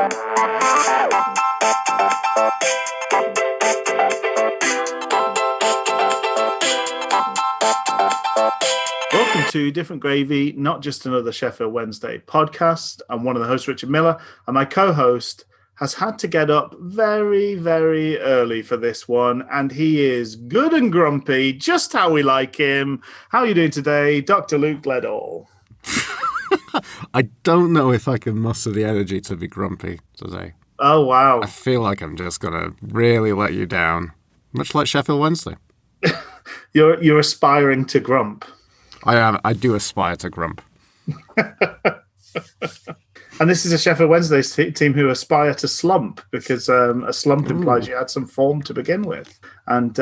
Welcome to Different Gravy, not just another Sheffield Wednesday podcast. I'm one of the hosts, Richard Miller, and my co-host has had to get up very, very early for this one, and he is good and grumpy, just how we like him. How are you doing today, Dr. Luke Gledall? I don't know if I can muster the energy to be grumpy today. Oh, wow. I feel like I'm just going to really let you down, much like Sheffield Wednesday. You're aspiring to grump. I am. I do aspire to grump. And this is a Sheffield Wednesday team who aspire to slump, because a slump implies you had some form to begin with. And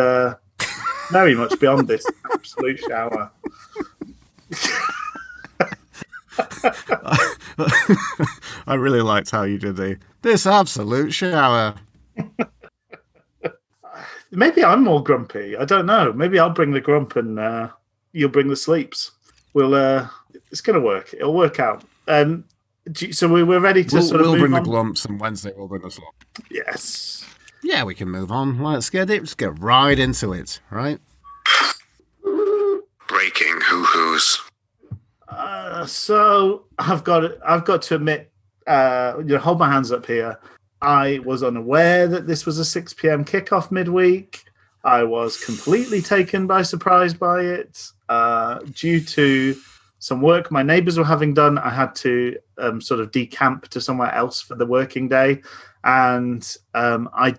very much beyond this absolute shower. I really liked how you did this absolute shower. Maybe I'm more grumpy. I don't know. Maybe I'll bring the grump and you'll bring the sleeps. It's going to work. It'll work out. So we're ready to we'll move bring on. The glumps, and Wednesday will bring the slump. Yes. Yeah, we can move on. Let's get right into it, right? Breaking hoo-hoos. So I've got to admit, hold my hands up here. I was unaware that this was a 6 p.m. kickoff midweek. I was completely taken by surprise by it. Due to some work my neighbours were having done, I had to sort of decamp to somewhere else for the working day. And I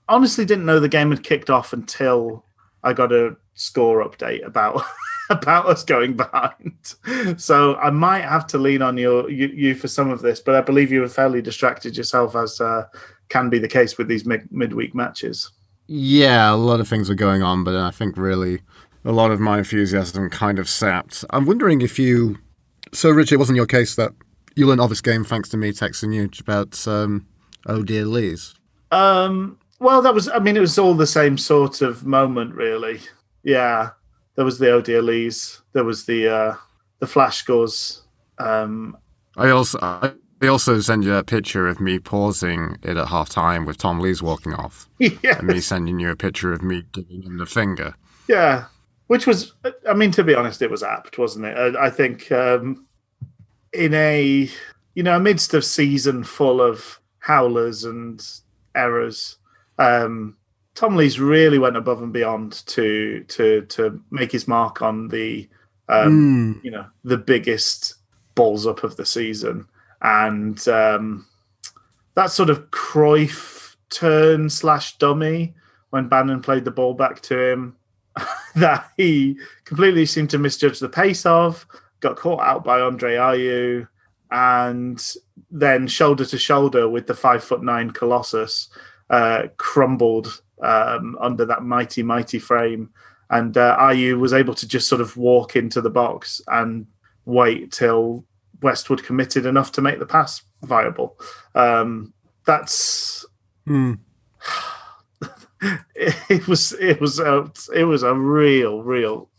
honestly didn't know the game had kicked off until I got a score update about us going behind. So I might have to lean on you for some of this, but I believe you were fairly distracted yourself, as can be the case with these midweek matches. Yeah, a lot of things were going on, but I think really a lot of my enthusiasm kind of sapped. I'm wondering if you... So, Richard, it wasn't your case that you learned of this game thanks to me texting you about Oh Dear Lees? Well, it was all the same sort of moment, really. Yeah. There was the Oh Dear Lees. There was the flash scores. I also sent you a picture of me pausing it at half time with Tom Lees walking off. Yes. And me sending you a picture of me giving him the finger. Yeah. Which was, to be honest, it was apt, wasn't it? I think in amidst a season full of howlers and errors, Tom Lees really went above and beyond to make his mark on the the biggest balls up of the season, and that sort of Cruyff turn / dummy when Bannon played the ball back to him that he completely seemed to misjudge the pace of, got caught out by Andre Ayew, and then shoulder to shoulder with the 5'9" Colossus, crumbled under that mighty frame, and Ayew was able to just sort of walk into the box and wait till Westwood committed enough to make the pass viable. It was a real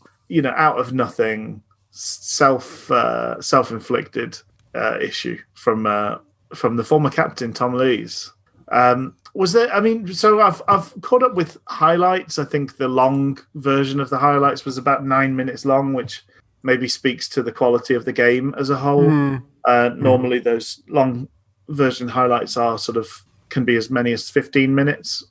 out of nothing self-inflicted issue from the former captain Tom Lees. Was there? So I've caught up with highlights. I think the long version of the highlights was about 9 minutes long, which maybe speaks to the quality of the game as a whole. Normally, those long version highlights can be as many as 15 minutes,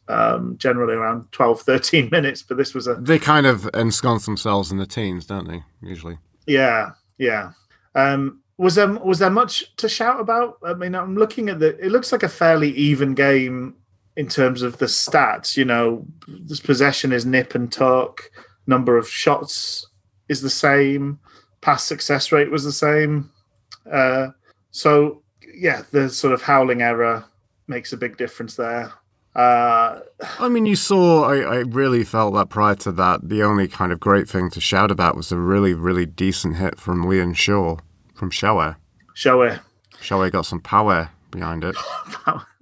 generally around 12, 13 minutes. But this was They kind of ensconce themselves in the teens, don't they? Usually. Yeah. Was there much to shout about? I'm looking at it looks like a fairly even game in terms of the stats. This possession is nip and tuck. Number of shots is the same. Pass success rate was the same. So, the sort of howling error makes a big difference there. You saw, I really felt that prior to that, the only kind of great thing to shout about was a really, really decent hit from Leon Shaw, from Shower. Shower got some power behind it.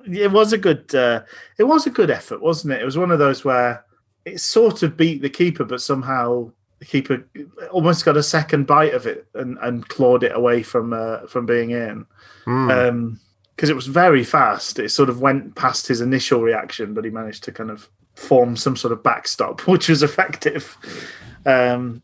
It was a good effort, wasn't it? It was one of those where it sort of beat the keeper, but somehow the keeper almost got a second bite of it and clawed it away from being in. Because because it was very fast. It sort of went past his initial reaction, but he managed to kind of form some sort of backstop, which was effective. Having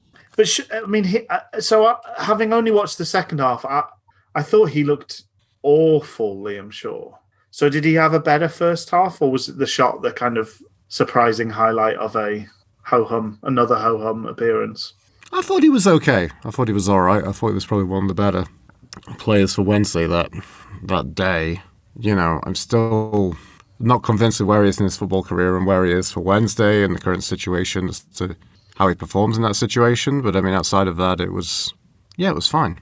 only watched the second half, I thought he looked awful, Liam Shaw. So did he have a better first half, or was the shot the kind of surprising highlight of another ho-hum appearance? I thought he was okay. I thought he was all right. I thought he was probably one of the better players for Wednesday that day. I'm still not convinced of where he is in his football career and where he is for Wednesday and the current situation as to how he performs in that situation. But I mean, outside of that, it was fine.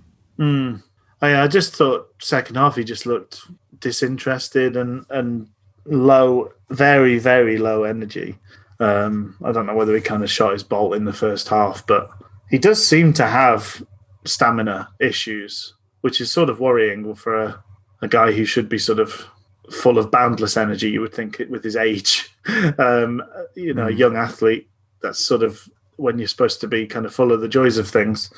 I just thought second half he just looked disinterested and low, very, very low energy. I don't know whether he kind of shot his bolt in the first half, but he does seem to have stamina issues, which is sort of worrying for a guy who should be sort of full of boundless energy, you would think, with his age. A young athlete, that's sort of when you're supposed to be kind of full of the joys of things.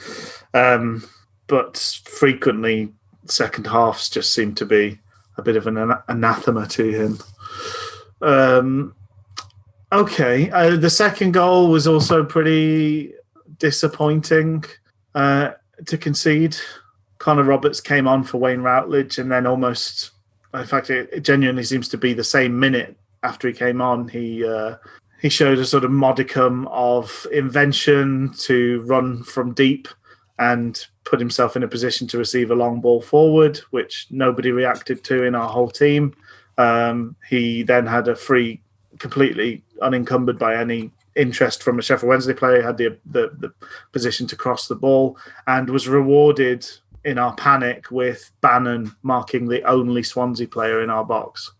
But frequently, second halves just seem to be a bit of an anathema to him. The second goal was also pretty disappointing to concede. Connor Roberts came on for Wayne Routledge, and then almost, in fact, it genuinely seems to be the same minute after he came on, he showed a sort of modicum of invention to run from deep and put himself in a position to receive a long ball forward, which nobody reacted to in our whole team. He then had a free, completely unencumbered by any interest from a Sheffield Wednesday player, had the position to cross the ball, and was rewarded in our panic with Bannon marking the only Swansea player in our box.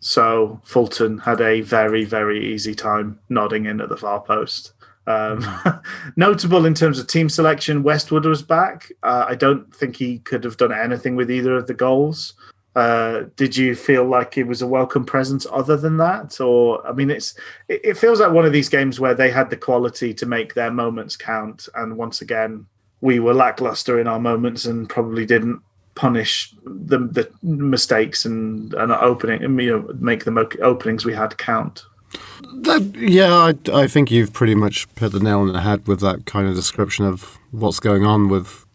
So Fulton had a very, very easy time nodding in at the far post. Notable in terms of team selection, Westwood was back. I don't think he could have done anything with either of the goals. Did you feel like it was a welcome presence other than that? Or, I mean, it feels like one of these games where they had the quality to make their moments count. And once again, we were lackluster in our moments and probably didn't punish the mistakes and opening, make the openings we had count. I think you've pretty much hit the nail on the head with that kind of description of what's going on with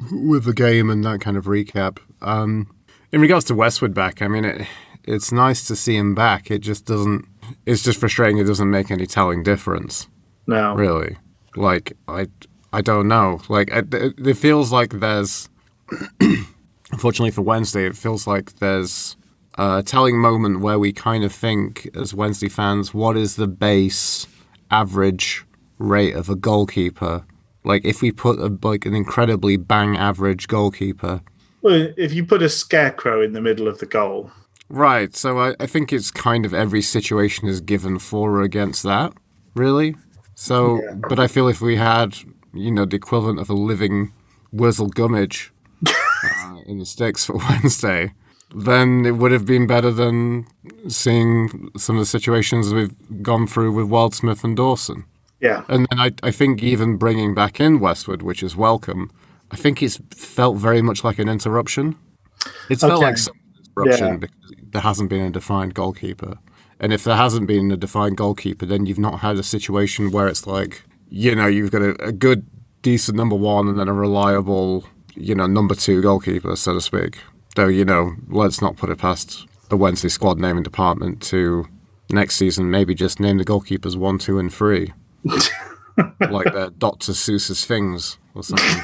the game and that kind of recap. In regards to Westwood back, I mean, it's nice to see him back. It's just frustrating. It doesn't make any telling difference. No, really. Like, I don't know. Like, it feels like there's, unfortunately for Wednesday, it feels like there's a telling moment where we kind of think, as Wednesday fans, what is the base average rate of a goalkeeper? Like, if we put an incredibly bang average goalkeeper. Well, if you put a scarecrow in the middle of the goal. Right, so I think it's kind of every situation is given for or against that, really. So, yeah. But I feel if we had, the equivalent of a living Wurzel Gummidge in the sticks for Wednesday, then it would have been better than seeing some of the situations we've gone through with Wildsmith and Dawson. Yeah. And then I think even bringing back in Westwood, which is welcome, I think it's felt very much like an interruption. It's felt like some interruption because there hasn't been a defined goalkeeper. And if there hasn't been a defined goalkeeper, then you've not had a situation where it's like, you've got a good, decent number one and then a reliable, number two goalkeeper, so to speak. Though, let's not put it past the Wednesday squad naming department to next season maybe just name the goalkeepers 1, 2, and 3. Like they're Dr. Seuss's things or something.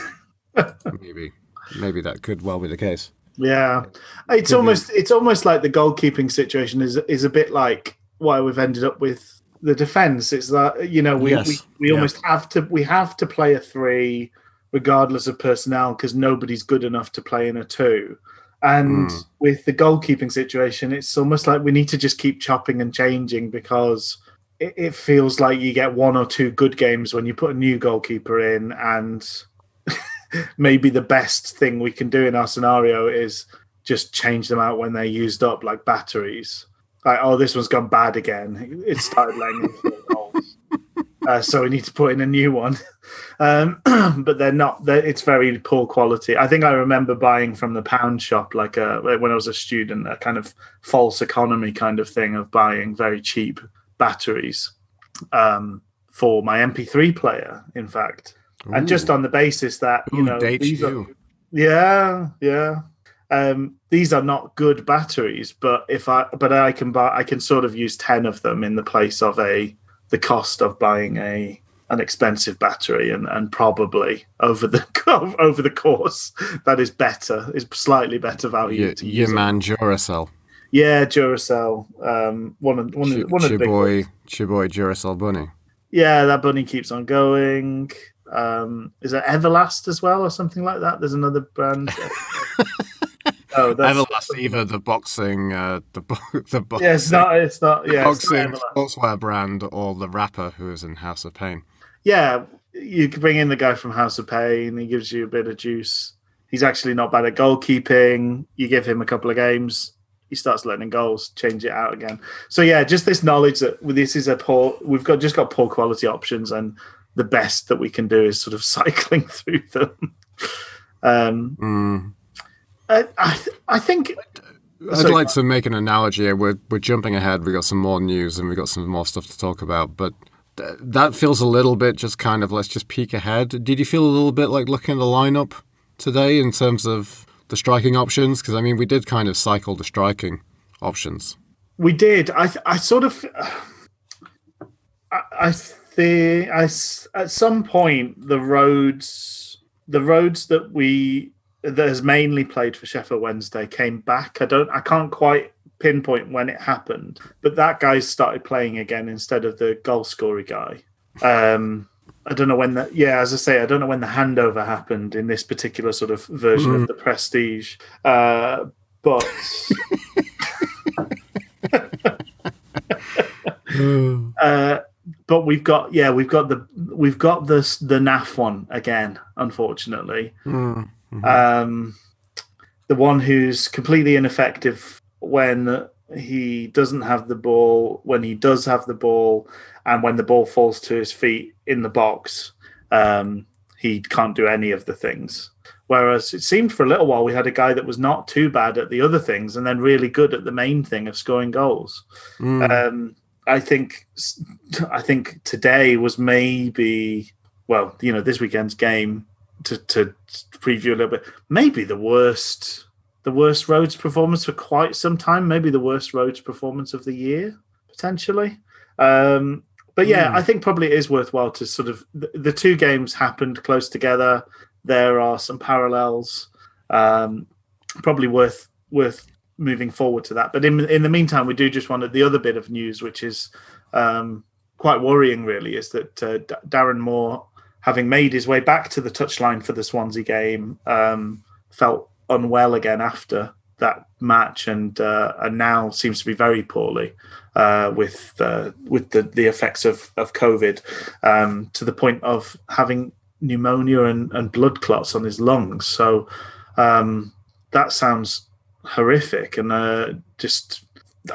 Maybe that could well be the case. Yeah, it's almost like the goalkeeping situation is a bit like why we've ended up with the defence. It's that we almost have to play a 3 regardless of personnel because nobody's good enough to play in a 2. And with the goalkeeping situation, it's almost like we need to just keep chopping and changing because it feels like you get 1 or 2 good games when you put a new goalkeeper in, and maybe the best thing we can do in our scenario is just change them out when they're used up like batteries. Like, oh, this one's gone bad again. It started laying in 4 goals. so we need to put in a new one. But they're not. It's very poor quality. I think I remember buying from the pound shop, like when I was a student, a kind of false economy kind of thing of buying very cheap batteries for my MP3 player, in fact. Ooh. And just on the basis that, these are, these are not good batteries, but I can sort of use 10 of them in the place of the cost of buying an expensive battery, and probably over the course that is slightly better value. Your man Duracell. Yeah, Duracell. One of the big boy Duracell bunny. Yeah, that bunny keeps on going. Is it Everlast as well, or something like that? There's another brand. Oh, that's Everlast, either the boxing, the boxing. Yeah, it's not. Yeah, boxing sportswear brand, or the rapper who is in House of Pain. Yeah, you can bring in the guy from House of Pain. He gives you a bit of juice. He's actually not bad at goalkeeping. You give him a couple of games, he starts letting goals, change it out again. So yeah, just this knowledge that this is we've got poor quality options, and the best that we can do is sort of cycling through them. I think I'd like to make an analogy here. We're jumping ahead. We got some more news and we got some more stuff to talk about, but that feels a little bit just kind of let's just peek ahead. Did you feel a little bit like looking at the lineup today in terms of the striking options? Because I mean, we did kind of cycle the striking options. We did. I think at some point the roads that has mainly played for Sheffield Wednesday came back. I can't quite pinpoint when it happened, but that guy started playing again instead of the goal scorer guy. I don't know when that. Yeah, as I say, I don't know when the handover happened in this particular sort of version of the Prestige, but. But we've got the naff one again, unfortunately. Mm-hmm. The one who's completely ineffective when he doesn't have the ball, when he does have the ball, and when the ball falls to his feet in the box, he can't do any of the things. Whereas it seemed for a little while we had a guy that was not too bad at the other things and then really good at the main thing of scoring goals. I think today was maybe, well, this weekend's game, to preview a little bit, maybe the worst Rhodes performance for quite some time, maybe the worst Rhodes performance of the year, potentially. But yeah, I think probably it is worthwhile to sort of, the two games happened close together. There are some parallels, probably worth moving forward to that. But in the meantime, we do just want the other bit of news, which is quite worrying, really, is that Darren Moore, having made his way back to the touchline for the Swansea game, felt unwell again after that match, and now seems to be very poorly with the effects of COVID, to the point of having pneumonia and blood clots on his lungs. So that sounds horrific, and just,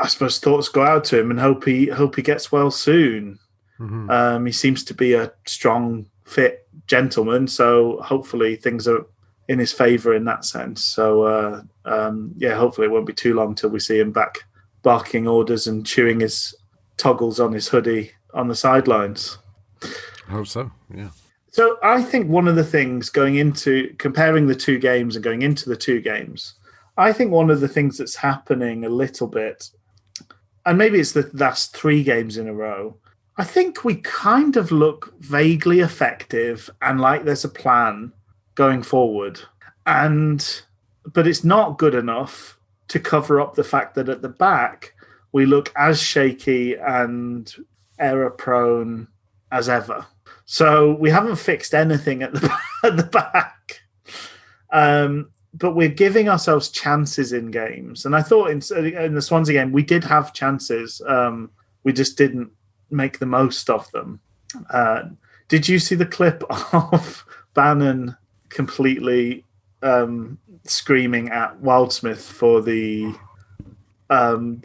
I suppose, thoughts go out to him and hope he gets well soon. Mm-hmm. He seems to be a strong, fit gentleman, so hopefully things are in his favour in that sense. So hopefully it won't be too long till we see him back barking orders and chewing his toggles on his hoodie on the sidelines. I hope so, yeah. So I think one of the things going into comparing the two games and going into the two games, I think one of the things that's happening a little bit, and maybe it's the last three games in a row, I think we kind of look vaguely effective and like there's a plan going forward. But it's not good enough to cover up the fact that at the back, we look as shaky and error-prone as ever. So we haven't fixed anything at the back. But we're giving ourselves chances in games. And I thought in the Swansea game, we did have chances. We just didn't make the most of them. Did you see the clip of Bannon completely screaming at Wildsmith for the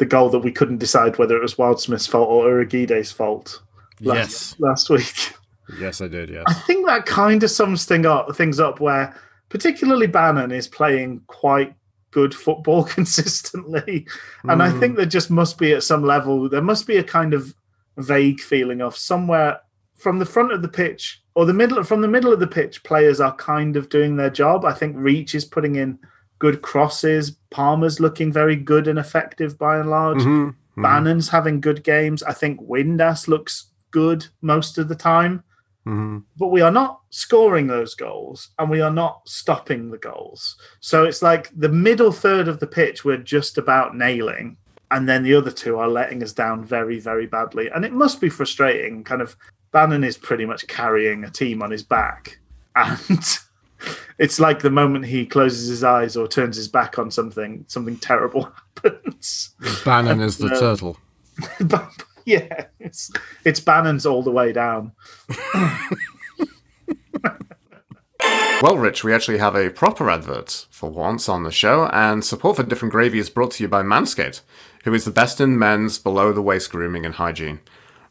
goal that we couldn't decide whether it was Wildsmith's fault or Urigide's fault? last week. Yes, I did, yes. I think that kind of sums things up where particularly Bannon is playing quite good football consistently. And I think there just must be at some level, there must be a kind of vague feeling of somewhere from the front of the pitch or from the middle of the pitch, players are kind of doing their job. I think Reach is putting in good crosses. Palmer's looking very good and effective by and large. Bannon's having good games. I think Windass looks good most of the time. But we are not scoring those goals and we are not stopping the goals. So it's like the middle third of the pitch we're just about nailing, and then the other two are letting us down very, very badly. And it must be frustrating. Kind of Bannon is pretty much carrying a team on his back. And it's like the moment he closes his eyes or turns his back on something terrible happens. Bannon is the turtle. Yeah, it's Bannon's all the way down. Well, Rich, we actually have a proper advert for once on the show, and support for Different Gravy is brought to you by Manscaped, who is the best in men's below-the-waist grooming and hygiene.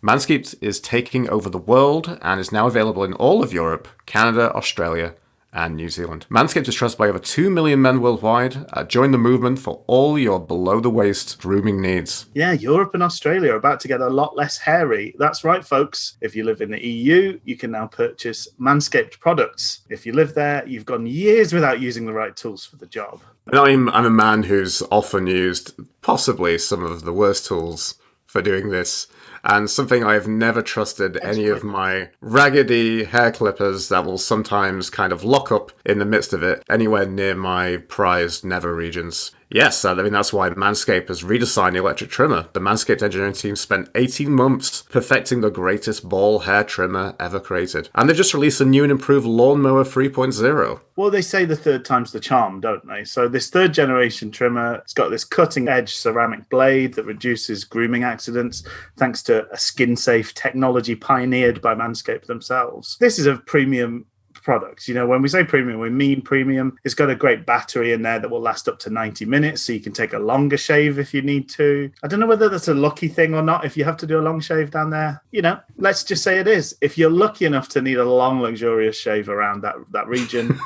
Manscaped is taking over the world and is now available in all of Europe, Canada, Australia, and New Zealand. Manscaped is trusted by over 2 million men worldwide. Join the movement for all your below-the-waist grooming needs. Yeah, Europe and Australia are about to get a lot less hairy. That's right, folks. If you live in the EU, you can now purchase Manscaped products. If you live there, you've gone years without using the right tools for the job. I'm a man who's often used possibly some of the worst tools for doing this. And something I've never trusted any of my raggedy hair clippers that will sometimes kind of lock up in the midst of it anywhere near my prized nether regions. Yes, I mean, that's why Manscaped has redesigned the electric trimmer. The Manscaped engineering team spent 18 months perfecting the greatest ball hair trimmer ever created. And they've just released a new and improved Lawnmower 3.0. Well, they say the third time's the charm, don't they? So this third generation trimmer, it's got this cutting edge ceramic blade that reduces grooming accidents thanks to a skin-safe technology pioneered by Manscaped themselves. This is a premium product. You know, when we say premium, we mean premium. It's got a great battery in there that will last up to 90 minutes, so you can take a longer shave if you need to. I don't know whether that's a lucky thing or not if you have to do a long shave down there. You know, let's just say it is. If you're lucky enough to need a long, luxurious shave around that region,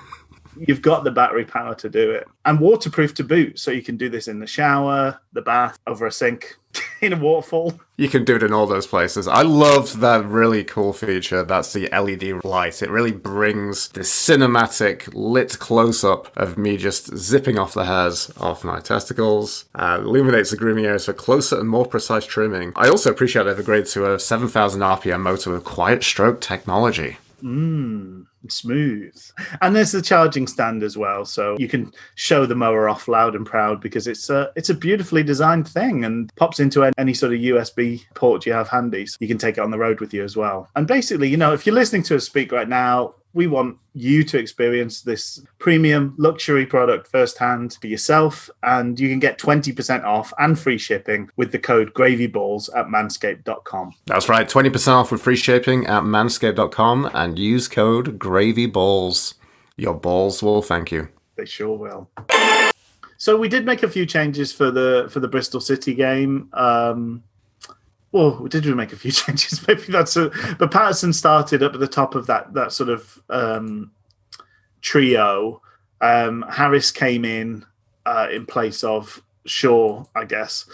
you've got the battery power to do it. And waterproof to boot, so you can do this in the shower, the bath, over a sink, in a waterfall. You can do it in all those places. I loved that really cool feature. That's the LED light. It really brings this cinematic lit close-up of me just zipping off the hairs off my testicles. Illuminates the grooming areas for closer and more precise trimming. I also appreciate they've upgraded to a 7,000 RPM motor with quiet stroke technology. Smooth. And there's the charging stand as well, so you can show the mower off loud and proud because it's a beautifully designed thing and pops into any sort of USB port you have handy, so you can take it on the road with you as well. And basically, you know, if you're listening to us speak right now, we want you to experience this premium luxury product firsthand for yourself, and you can get 20% off and free shipping with the code GravyBalls at manscaped.com. That's right, 20% off with free shipping at manscaped.com and use code GravyBalls. Your balls will thank you. They sure will. So we did make a few changes for the Bristol City game. Well, did we make a few changes? Maybe that's but Patterson started up at the top of that sort of trio. Harris came in place of Shaw, I guess,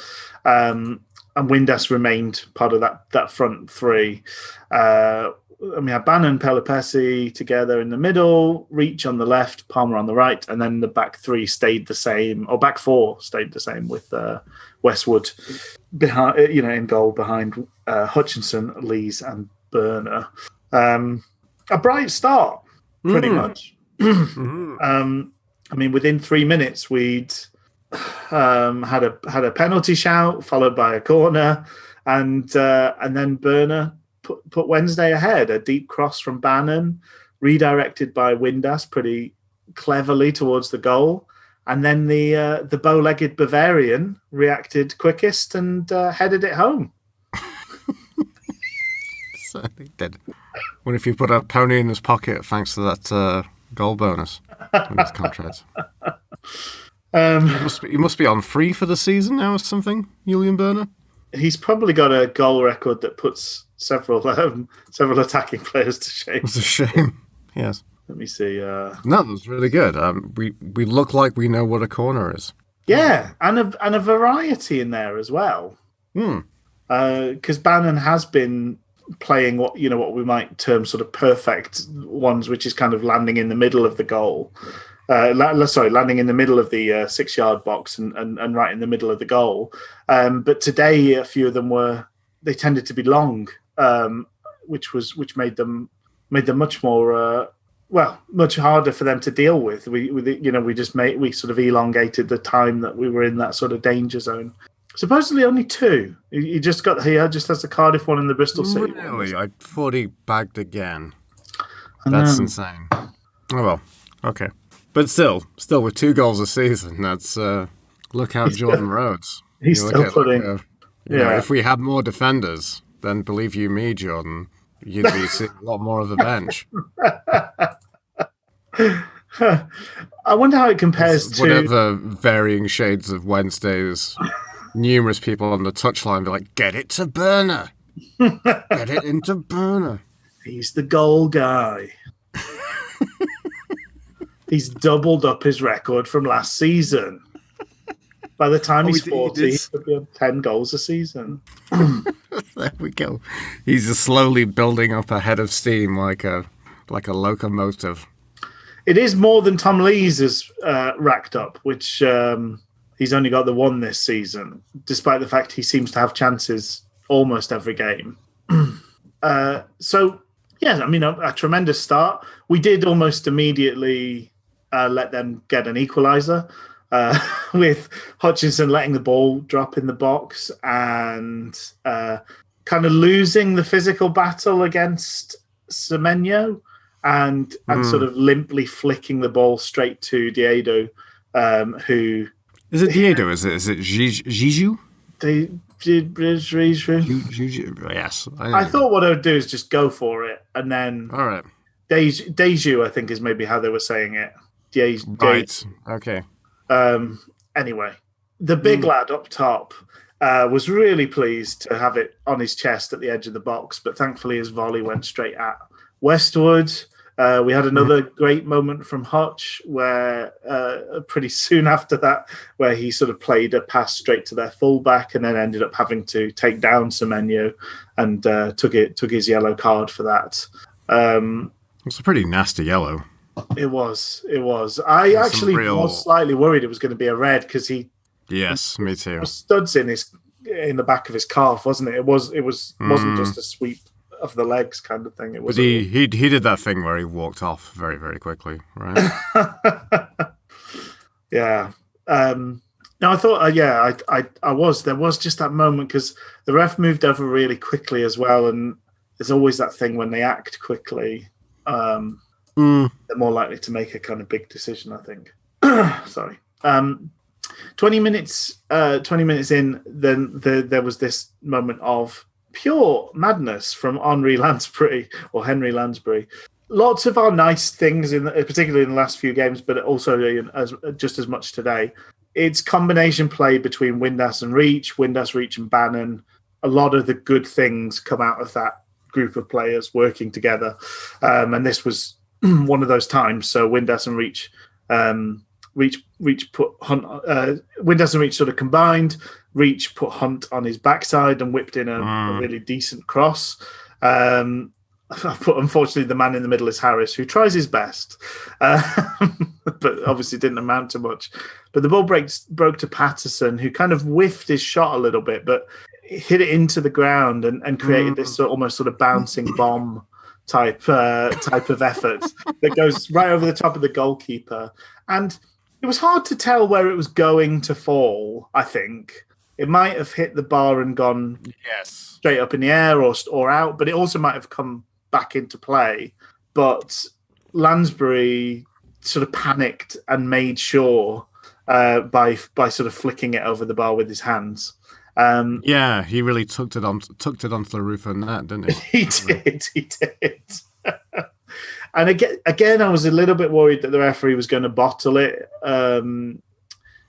and Windass remained part of that front three. And we had Bannon, Pelopessi together in the middle, Reach on the left, Palmer on the right, and then the back three stayed the same, or back four stayed the same with Westwood behind, in goal behind Hutchinson, Lees, and Burner. A bright start, pretty much. I mean, within 3 minutes, we'd had a penalty shout followed by a corner, and then Burner put Wednesday ahead. A deep cross from Bannon, redirected by Windass pretty cleverly towards the goal. And then the bow-legged Bavarian reacted quickest and headed it home. Certainly did. What if you put a pony in his pocket thanks to that goal bonus in his contract? You must be on free for the season now or something, Julian Burner? He's probably got a goal record that puts several attacking players to shame. It's a shame. Yes. Let me see. No, that was really good. We look like we know what a corner is. Yeah, and a variety in there as well. Because Bannon has been playing what we might term sort of perfect ones, which is kind of landing in the middle of the goal. Landing in the middle of the 6-yard box and right in the middle of the goal. But today, a few of them they tended to be long, which made them much more much harder for them to deal with. We sort of elongated the time that we were in that sort of danger zone. Supposedly only 2. He just has the Cardiff one and the Bristol City one. Really? I thought he bagged again. That's insane. Oh well, okay. But still with 2 goals a season, that's look out Jordan Rhodes. He's still putting. If we had more defenders, then believe you me, Jordan, you'd be seeing a lot more of the bench. I wonder how it compares to whatever varying shades of Wednesdays. Numerous people on the touchline be like, "Get it to Burner, get it into Burner." He's the goal guy. He's doubled up his record from last season. By the time he's 40, he could be on 10 goals a season. There we go. He's just slowly building up a head of steam like a locomotive. It is more than Tom Lees has racked up, which he's only got the 1 this season, despite the fact he seems to have chances almost every game. A tremendous start. We did almost immediately let them get an equaliser with Hutchinson letting the ball drop in the box and kind of losing the physical battle against Semenyo and sort of limply flicking the ball straight to Diedo, who... Is it Diedo? Is it Zizou? Yes. I thought what I would do is just go for it, and then... All right. Deju, I think, is maybe how they were saying it. Right. Okay. Anyway, the big lad up top was really pleased to have it on his chest at the edge of the box, but thankfully his volley went straight at Westwood. We had another great moment from Hutch where pretty soon after that, where he sort of played a pass straight to their fullback and then ended up having to take down Semenyo and took his yellow card for that. It's a pretty nasty yellow. It was. I actually was slightly worried it was going to be a red because he. Yes, me too. Studs in the back of his calf, wasn't it? It wasn't just a sweep of the legs kind of thing. It was. But he did that thing where he walked off very, very quickly, right? Yeah. No, I thought. I was. There was just that moment because the ref moved over really quickly as well, and there's always that thing when they act quickly. They're more likely to make a kind of big decision, I think. Sorry. 20 minutes in, then there was this moment of pure madness from Henry Lansbury. Lots of our nice things, particularly in the last few games, but also just as much today. It's combination play between Windass and Reach and Bannon. A lot of the good things come out of that group of players working together, and this was one of those times. So Windass and Reach put Hunt. Windass and Reach sort of combined. Reach put Hunt on his backside and whipped in a really decent cross. Unfortunately, the man in the middle is Harris, who tries his best, but obviously didn't amount to much. But the ball broke to Patterson, who kind of whiffed his shot a little bit, but hit it into the ground and created this almost sort of bouncing bomb type of effort that goes right over the top of the goalkeeper. And it was hard to tell where it was going to fall, I think. It might have hit the bar and gone straight up in the air or out, but it also might have come back into play. But Lansbury sort of panicked and made sure by sort of flicking it over the bar with his hands. He really tucked it onto the roof of the net, didn't he? He did. And again, I was a little bit worried that the referee was going to bottle it.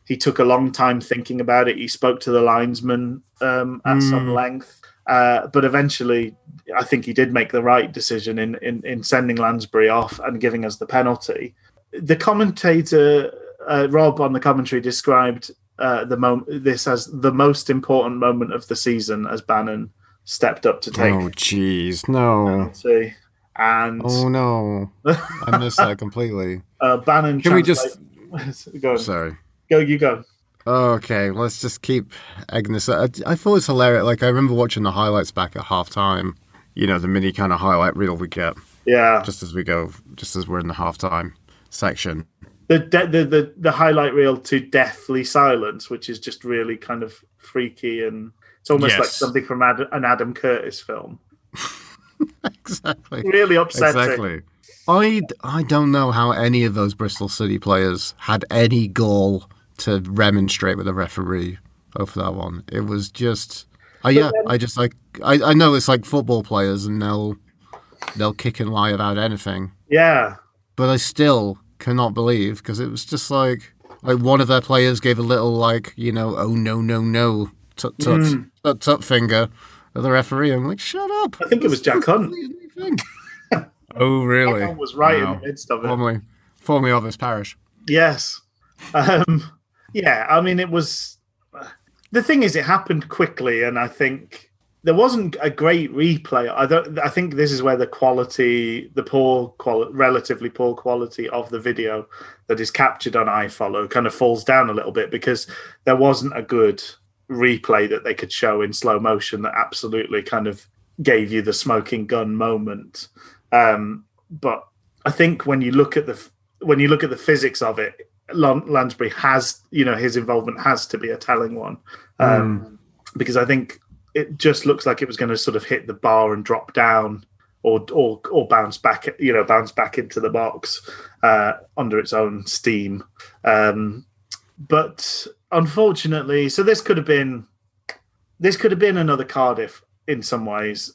He took a long time thinking about it. He spoke to the linesman at some length. But eventually, I think he did make the right decision in sending Lansbury off and giving us the penalty. The commentator, Rob, on the commentary described this as the most important moment of the season as Bannon stepped up to take. Oh, jeez, no. Penalty. And oh no, I missed that completely. Bannon. Can we just? Go on. Sorry. Go. You go. Okay, let's just keep egging this. I thought it was hilarious. Like I remember watching the highlights back at halftime. You know, the mini kind of highlight reel we get. Yeah. Just as we're in the halftime section. The highlight reel to Deathly Silence, which is just really kind of freaky, and it's almost like something from an Adam Curtis film. Exactly. Really upsetting. Exactly. I don't know how any of those Bristol City players had any gall to remonstrate with the referee over that one. It was just, I know it's like football players and they'll kick and lie about anything. Yeah. But I still cannot believe, because it was just like one of their players gave a little oh no tut finger at the referee. I'm like, shut up. I think it was Jack Hunt. Oh really? Jack Hunt was right in the midst of it. Formerly of this parish. Yes. Yeah, I mean, it was... The thing is, it happened quickly, and I think there wasn't a great replay. I think this is where the relatively poor quality of the video that is captured on iFollow kind of falls down a little bit, because there wasn't a good replay that they could show in slow motion that absolutely kind of gave you the smoking gun moment. But I think when you look at the physics of it, Lansbury has, his involvement has to be a telling one, because I think it just looks like it was going to sort of hit the bar and drop down, or bounce back into the box under its own steam. But unfortunately, so this could have been another Cardiff in some ways.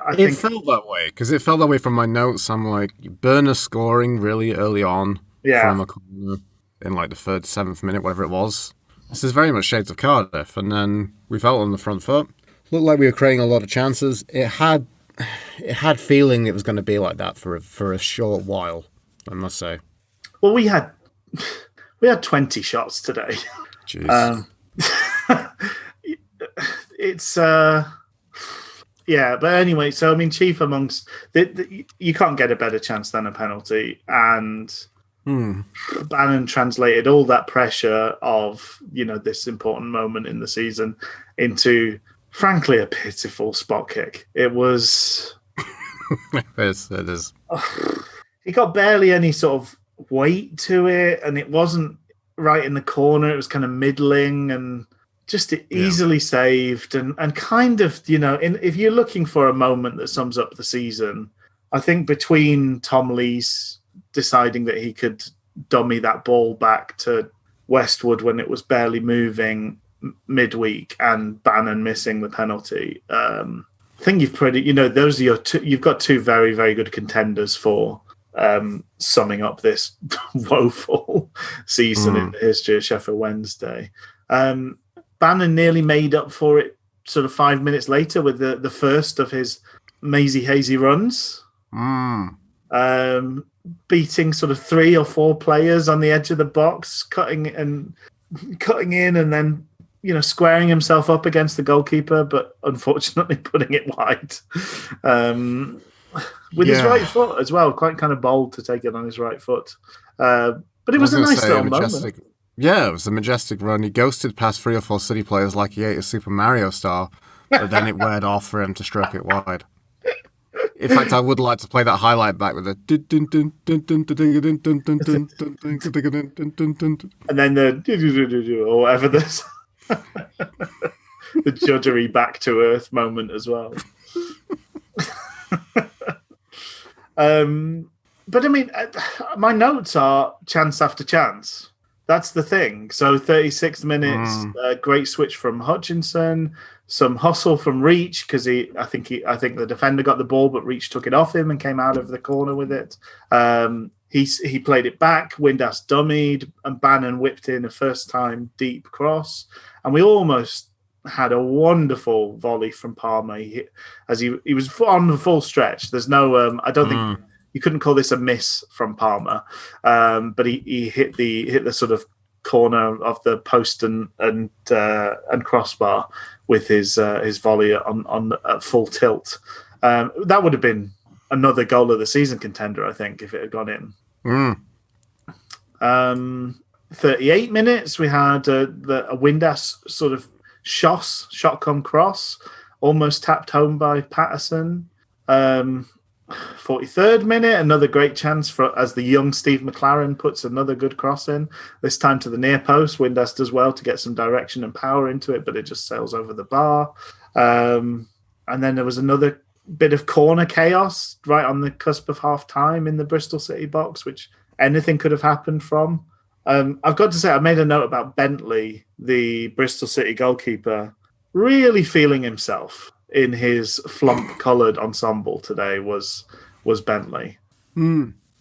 I think it felt that way, because it felt that way from my notes. I'm like, Burner scoring really early on from a corner in like the 3rd, 7th minute, whatever it was. This is very much shades of Cardiff, and then we felt on the front foot. Looked like we were creating a lot of chances. It had feeling it was going to be like that for a short while, I must say. Well, we had 20 shots today. Jeez. It's yeah, but anyway, so I mean, chief amongst you can't get a better chance than a penalty, and Bannon translated all that pressure of this important moment in the season into, frankly, a pitiful spot kick. It was. It is. He got barely any sort of weight to it, and it wasn't right in the corner. It was kind of middling and just easily saved, and kind of, if you're looking for a moment that sums up the season, I think between Tom Lees deciding that he could dummy that ball back to Westwood when it was barely moving midweek, and Bannon missing the penalty, I think you've those are your two. You've got two very, very good contenders for summing up this woeful season in the history of Sheffield Wednesday. Bannon nearly made up for it sort of 5 minutes later with the first of his mazy hazy runs, beating sort of 3 or 4 players on the edge of the box, cutting in, and then squaring himself up against the goalkeeper, but unfortunately putting it wide with his right foot as well. Quite kind of bold to take it on his right foot, but it was a nice little moment. Yeah, it was a majestic run. He ghosted past 3 or 4 City players like he ate a Super Mario star, but then it weared off for him to stroke it wide. In fact, I would like to play that highlight back with a and then the or whatever this the judgery back to earth moment as well. But I mean, my notes are chance after chance. That's the thing. So 36 minutes, great switch from Hutchinson, some hustle from Reach, because I think the defender got the ball, but Reach took it off him and came out of the corner with it. he played it back. Windass dummied, and Bannon whipped in a first-time deep cross, and we almost had a wonderful volley from Palmer. He was on the full stretch. There's no, I don't think you couldn't call this a miss from Palmer, but he hit the sort of corner of the post and crossbar with his volley on at full tilt. That would have been another goal of the season contender, I think, if it had gone in. 38 minutes, we had a Windass sort of shotgun cross, almost tapped home by Patterson. 43rd minute, another great chance as the young Steve McLaren puts another good cross in, this time to the near post. Windass does well to get some direction and power into it, but it just sails over the bar. And then there was another bit of corner chaos right on the cusp of half time in the Bristol City box, which anything could have happened from. I've got to say, I made a note about Bentley, the Bristol City goalkeeper, really feeling himself in his flump-coloured ensemble today was Bentley.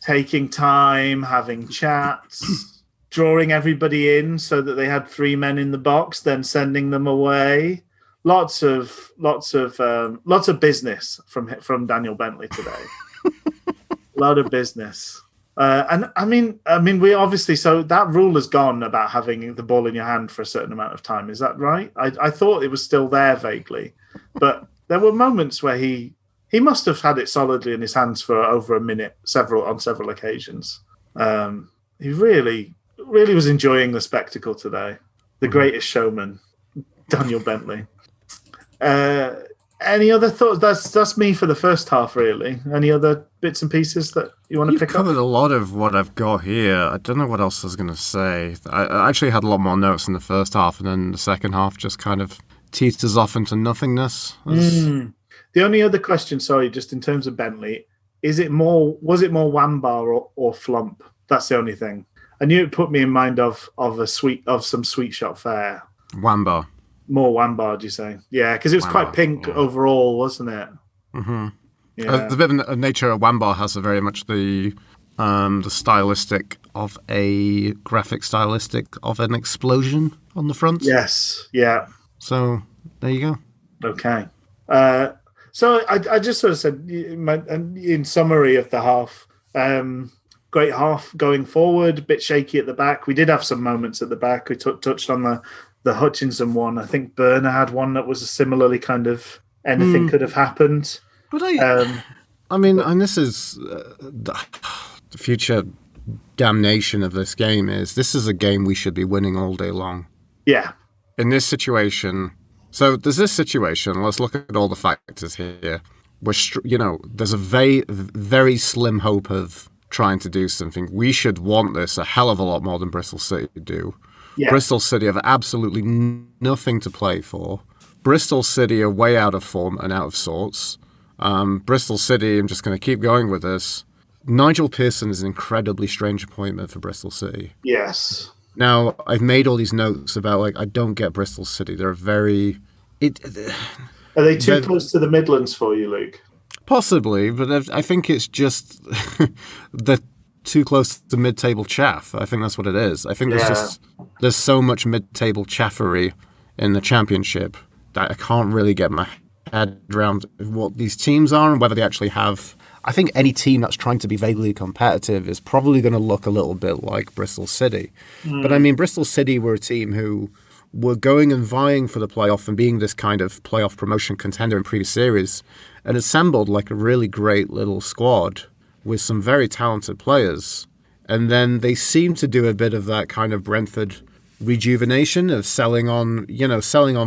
Taking time, having chats, drawing everybody in so that they had 3 men in the box, then sending them away. Lots of business from Daniel Bentley today. A lot of business. And I mean, we obviously, so that rule has gone about having the ball in your hand for a certain amount of time. Is that right? I thought it was still there vaguely, but there were moments where he must have had it solidly in his hands for over a minute, on several occasions. He really, really was enjoying the spectacle today. The greatest showman, Daniel Bentley. Any other thoughts? That's me for the first half, really. Any other bits and pieces that you want to pick up? You've covered a lot of what I've got here. I don't know what else I was going to say. I actually had a lot more notes in the first half, and then the second half just kind of teeters off into nothingness. The only other question, sorry, just in terms of Bentley, was it more Wambar or Flump? That's the only thing. I knew it put me in mind of some sweet shot fare. Wambar. More Wambar, do you say? Yeah, because it was quite pink overall, wasn't it? Mm-hmm. Yeah. The bit of nature of Wambar has a very much the stylistic of a graphic stylistic of an explosion on the front. Yes, yeah. So there you go. Okay. So I just sort of said, in summary of the half, great half going forward, a bit shaky at the back. We did have some moments at the back. We touched on the Hutchinson one. I think Burner had one that was a similarly kind of anything could have happened. But and this is the future damnation of this game this is a game we should be winning all day long. Yeah. In this situation, so there's this situation. Let's look at all the factors here. There's a very, very slim hope of trying to do something. We should want this a hell of a lot more than Bristol City do. Yeah. Bristol City have absolutely nothing to play for. Bristol City are way out of form and out of sorts. Bristol City, I'm just going to keep going with this. Nigel Pearson is an incredibly strange appointment for Bristol City. Yes. Now, I've made all these notes about, I don't get Bristol City. They're very... Are they too close to the Midlands for you, Luke? Possibly, but I think it's just... they're too close to mid-table chaff. I think that's what it is. I think there's so much mid-table chaffery in the Championship that I can't really get my head around what these teams are and whether they actually have... I think any team that's trying to be vaguely competitive is probably going to look a little bit like Bristol City. But I mean, Bristol City were a team who were going and vying for the playoff and being this kind of playoff promotion contender in previous series and assembled like a really great little squad with some very talented players. And then they seem to do a bit of that kind of Brentford rejuvenation of selling on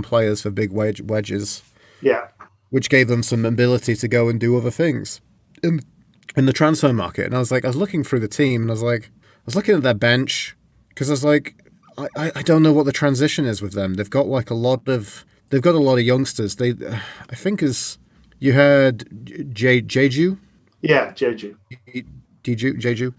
players for big wedges. Yeah. Which gave them some ability to go and do other things in the transfer market. And I was looking through the team and I was looking at their bench because I was like, I don't know what the transition is with them. They've got a lot of youngsters. I think you heard Jeju. Yeah, Jeju. Jeju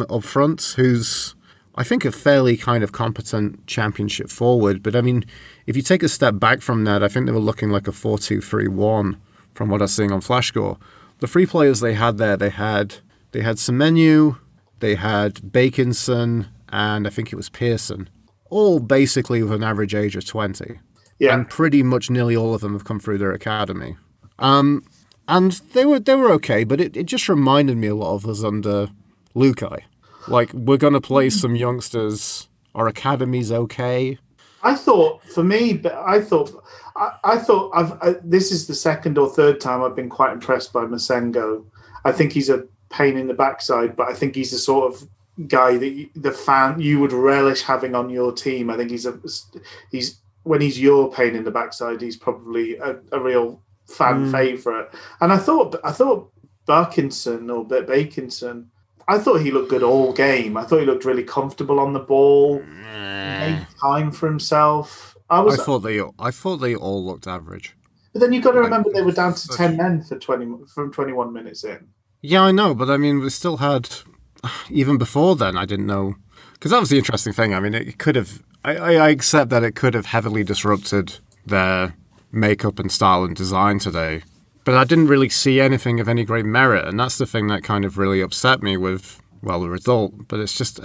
up front, who's I think a fairly kind of competent Championship forward. But I mean, if you take a step back from that, I think they were looking like a 4-2-3-1 from what I was seeing on FlashScore. The three players they had there, they had Semenyo, they had Bakinson, and I think it was Pearson, all basically with an average age of 20. Yeah. And pretty much nearly all of them have come through their academy. And they were okay, but it just reminded me a lot of us under Lukai. Like, we're going to play some youngsters. Our academy's okay. I thought, for me, this is the second or third time I've been quite impressed by Masengo. I think he's a pain in the backside, but I think he's the sort of guy that you would relish having on your team. I think he's when he's your pain in the backside, he's probably a real fan favourite. And I thought Bakinson, I thought he looked good all game. I thought he looked really comfortable on the ball, made time for himself. I thought they all looked average. But then you've got to remember they were down to 10 men from 21 minutes in. Yeah, I know, but I mean, we still had, even before then, I didn't know, because that was the interesting thing. I mean, it could have, I accept that it could have heavily disrupted their makeup and style and design today, but I didn't really see anything of any great merit, and that's the thing that kind of really upset me with, well, the result. But it's just,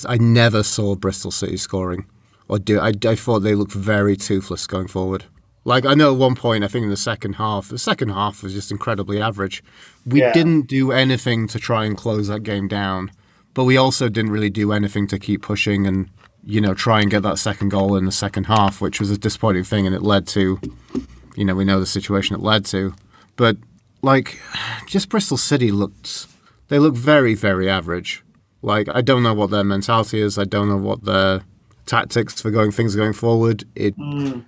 I never saw Bristol City scoring, or I thought they looked very toothless going forward. Like, I know at one point, I think in the second half was just incredibly average. We didn't do anything to try and close that game down, but we also didn't really do anything to keep pushing and, try and get that second goal in the second half, which was a disappointing thing, and it led to, we know the situation it led to. But, like, just Bristol City looked very, very average. Like, I don't know what their mentality is. I don't know what their tactics for things going forward.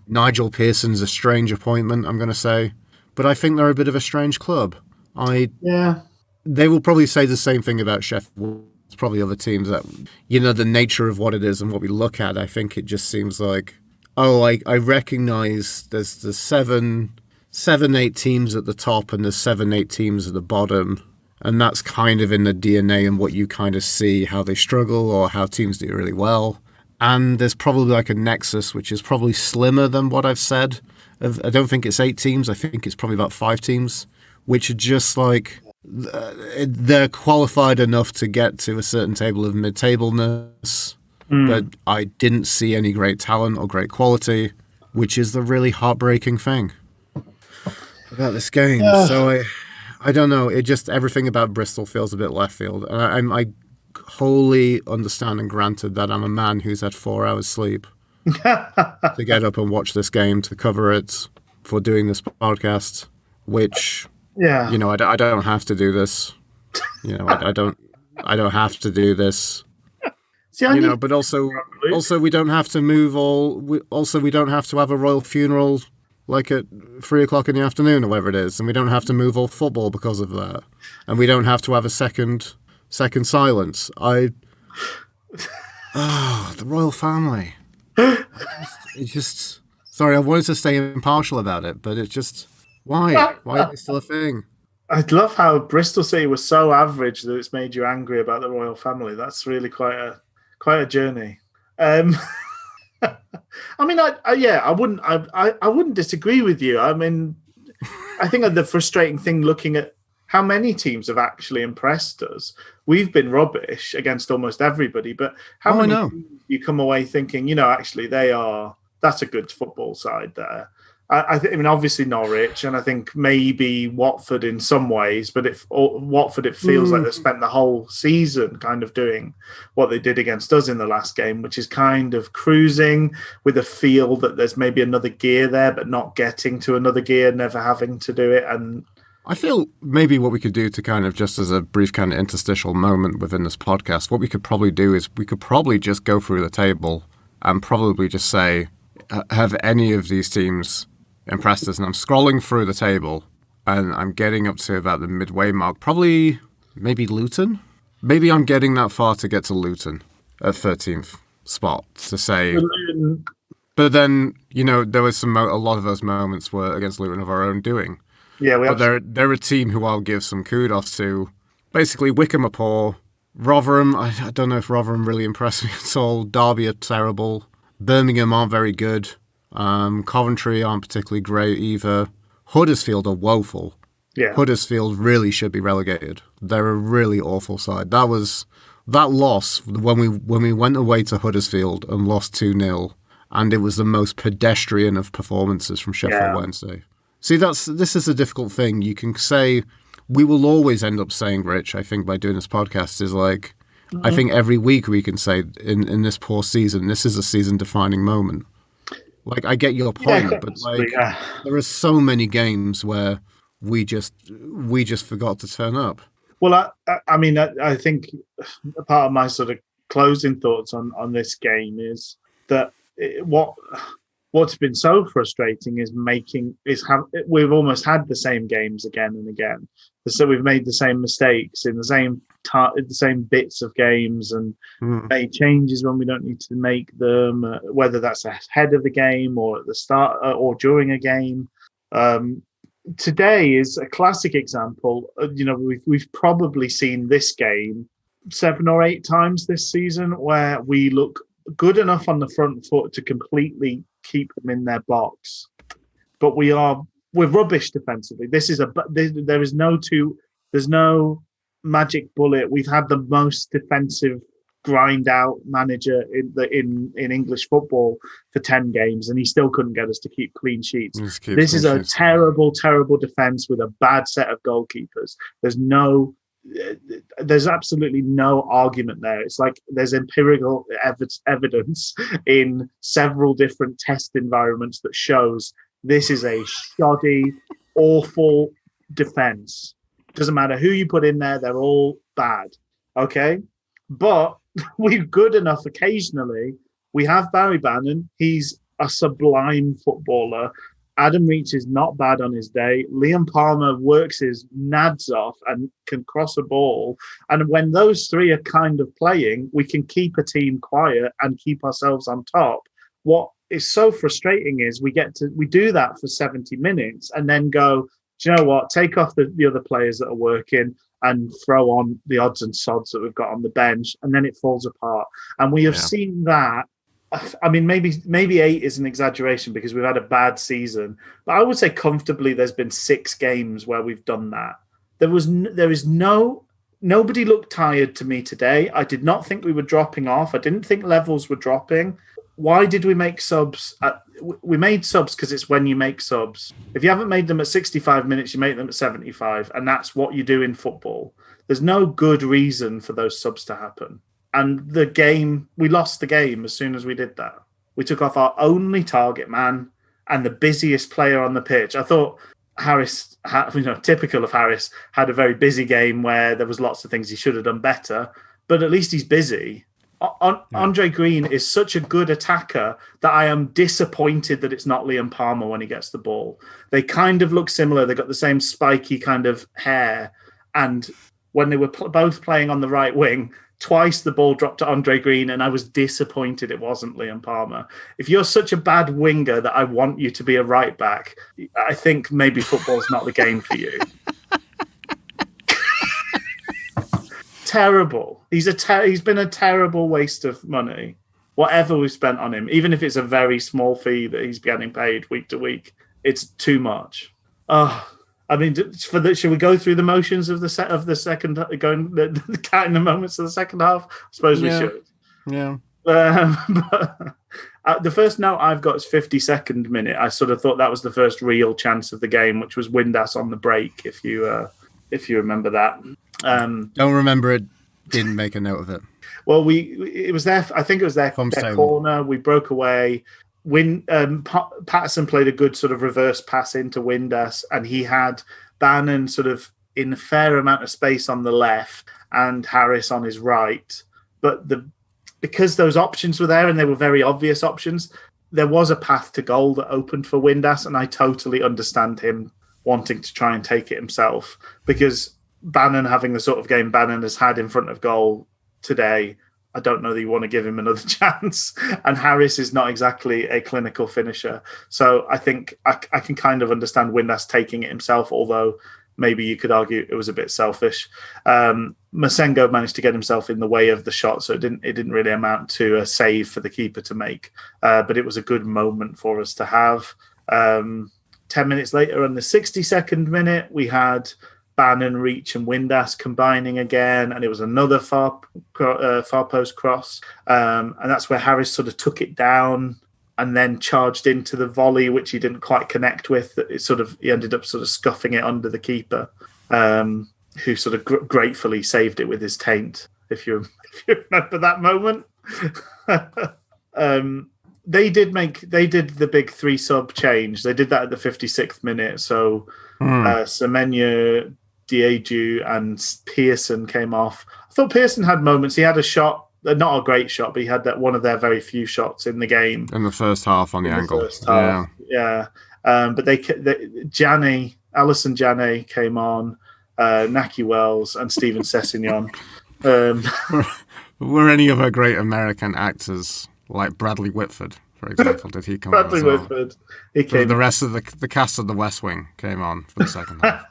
Nigel Pearson's a strange appointment, I'm going to say, but I think they're a bit of a strange club. They will probably say the same thing about Sheffield. There's probably other teams that, the nature of what it is and what we look at. I think it just seems like, I recognise there's the 7-8 teams at the top and there's 7-8 teams at the bottom. And that's kind of in the DNA and what you kind of see, how they struggle or how teams do really well. And there's probably like a nexus, which is probably slimmer than what I've said. I don't think it's 8 teams. I think it's probably about 5 teams, which are just like, they're qualified enough to get to a certain table of mid-tableness. But I didn't see any great talent or great quality, which is the really heartbreaking thing about this game. So I don't know. It just, everything about Bristol feels a bit left field. And I wholly understand and granted that I'm a man who's had 4 hours sleep to get up and watch this game, to cover it, for doing this podcast, which, I don't have to do this. I don't have to do this. See, but also we don't have to move we don't have to have a royal funeral like at 3:00 in the afternoon or whatever it is, and we don't have to move all football because of that, and we don't have to have a second silence. The royal family. Sorry, I wanted to stay impartial about it, but it's just, why is it still a thing? I love how Bristol City was so average that it's made you angry about the royal family. That's really quite a journey. I mean, I wouldn't disagree with you. I mean, I think the frustrating thing, looking at how many teams have actually impressed us, we've been rubbish against almost everybody. But how many teams you come away thinking, actually that's a good football side there. I mean, obviously Norwich, and I think maybe Watford in some ways, but Watford, it feels like they spent the whole season kind of doing what they did against us in the last game, which is kind of cruising with a feel that there's maybe another gear there, but not getting to another gear, never having to do it. And I feel maybe what we could do to kind of, just as a brief kind of interstitial moment within this podcast, what we could probably do is we could probably just go through the table and probably just say, have any of these teams impressed us? And I'm scrolling through the table and I'm getting up to about the midway mark. Probably maybe Luton. Maybe I'm getting that far to get to Luton at 13th spot to say. But then, there was a lot of those moments were against Luton of our own doing. Yeah, but they're a team who I'll give some kudos to. Basically, Wickham are poor. Rotherham, I don't know if Rotherham really impressed me at all. Derby are terrible. Birmingham aren't very good. Coventry aren't particularly great either. Huddersfield are woeful. Yeah. Huddersfield really should be relegated. They're a really awful side. That was that loss, when we went away to Huddersfield and lost 2-0, and it was the most pedestrian of performances from Sheffield Wednesday. See, this is a difficult thing. You can say, we will always end up saying, Rich, I think, by doing this podcast, is like, I think every week we can say, in this poor season, this is a season-defining moment. Like, I get your point, but like, there are so many games where we just forgot to turn up. Well, I mean, I think part of my sort of closing thoughts on this game is that what's been so frustrating is we've almost had the same games again and again. So we've made the same mistakes in the same bits of games and made changes when we don't need to make them, whether that's ahead of the game or at the start or during a game. Today is a classic example. We've probably seen this game 7 or 8 times this season where we look good enough on the front foot to completely keep them in their box, but we're rubbish defensively. There's no magic bullet. We've had the most defensive grind out manager in English football for 10 games, and he still couldn't get us to keep clean sheets. This is a terrible defense with a bad set of goalkeepers. There's absolutely no argument there. It's like there's empirical evidence in several different test environments that shows this is a shoddy, awful defense. Doesn't matter who you put in there, they're all bad. Okay? But we're good enough occasionally. We have Barry Bannon. He's a sublime footballer. Adam Reach is not bad on his day. Liam Palmer works his nads off and can cross a ball. And when those three are kind of playing, we can keep a team quiet and keep ourselves on top. What is so frustrating is we do that for 70 minutes and then go, do you know what? Take off the other players that are working and throw on the odds and sods that we've got on the bench, and then it falls apart. And we have seen that. I mean, maybe 8 is an exaggeration because we've had a bad season, but I would say comfortably there's been 6 games where we've done that. Nobody looked tired to me today. I did not think we were dropping off. I didn't think levels were dropping. Why did we make subs? We made subs because it's when you make subs. If you haven't made them at 65 minutes, you make them at 75, and that's what you do in football. There's no good reason for those subs to happen. And we lost the game as soon as we did that. We took off our only target man and the busiest player on the pitch. I thought Harris, typical of Harris, had a very busy game where there was lots of things he should have done better, but at least he's busy. Andre Green is such a good attacker that I am disappointed that it's not Liam Palmer when he gets the ball. They kind of look similar. They got the same spiky kind of hair. And when they were both playing on the right wing, twice the ball dropped to Andre Green, and I was disappointed it wasn't Liam Palmer. If you're such a bad winger that I want you to be a right back, I think maybe football's not the game for you. Terrible. He's been a terrible waste of money. Whatever we've spent on him, even if it's a very small fee that he's getting paid week to week, it's too much. I mean, should we go through the motions of the second, counting the moments of the second half? I suppose we should. Yeah. But the first note I've got is 52nd minute. I sort of thought that was the first real chance of the game, which was Windass on the break. If you remember that. Don't remember it. Didn't make a note of it. Well, it was there. I think it was their corner. We broke away. Patterson played a good sort of reverse pass into Windass, and he had Bannon sort of in a fair amount of space on the left and Harris on his right. But because those options were there and they were very obvious options, there was a path to goal that opened for Windass, and I totally understand him wanting to try and take it himself, because Bannon having the sort of game Bannon has had in front of goal today, I don't know that you want to give him another chance. And Harris is not exactly a clinical finisher. So I think I can kind of understand Windass taking it himself, although maybe you could argue it was a bit selfish. Masengo managed to get himself in the way of the shot, so it didn't really amount to a save for the keeper to make. But it was a good moment for us to have. 10 minutes later, on the 62nd minute, we had Bannon, Reach, and Windass combining again, and it was another far post cross, and that's where Harris sort of took it down and then charged into the volley, which he didn't quite connect with. He ended up sort of scuffing it under the keeper, who sort of gratefully saved it with his taint. If you remember that moment. They did the big 3-sub change. They did that at the 56th minute. So Semenya, Diédhiou, and Pearson came off. I thought Pearson had moments. He had a shot, not a great shot, but he had one of their very few shots in the game in the first half on the angle. Yeah. But Alison Janney came on, Naki Wells, and Stephen Sessignon. Were any of our great American actors, like Bradley Whitford, for example, did he come on? Bradley Whitford. He came. The rest of the cast of The West Wing came on for the second half.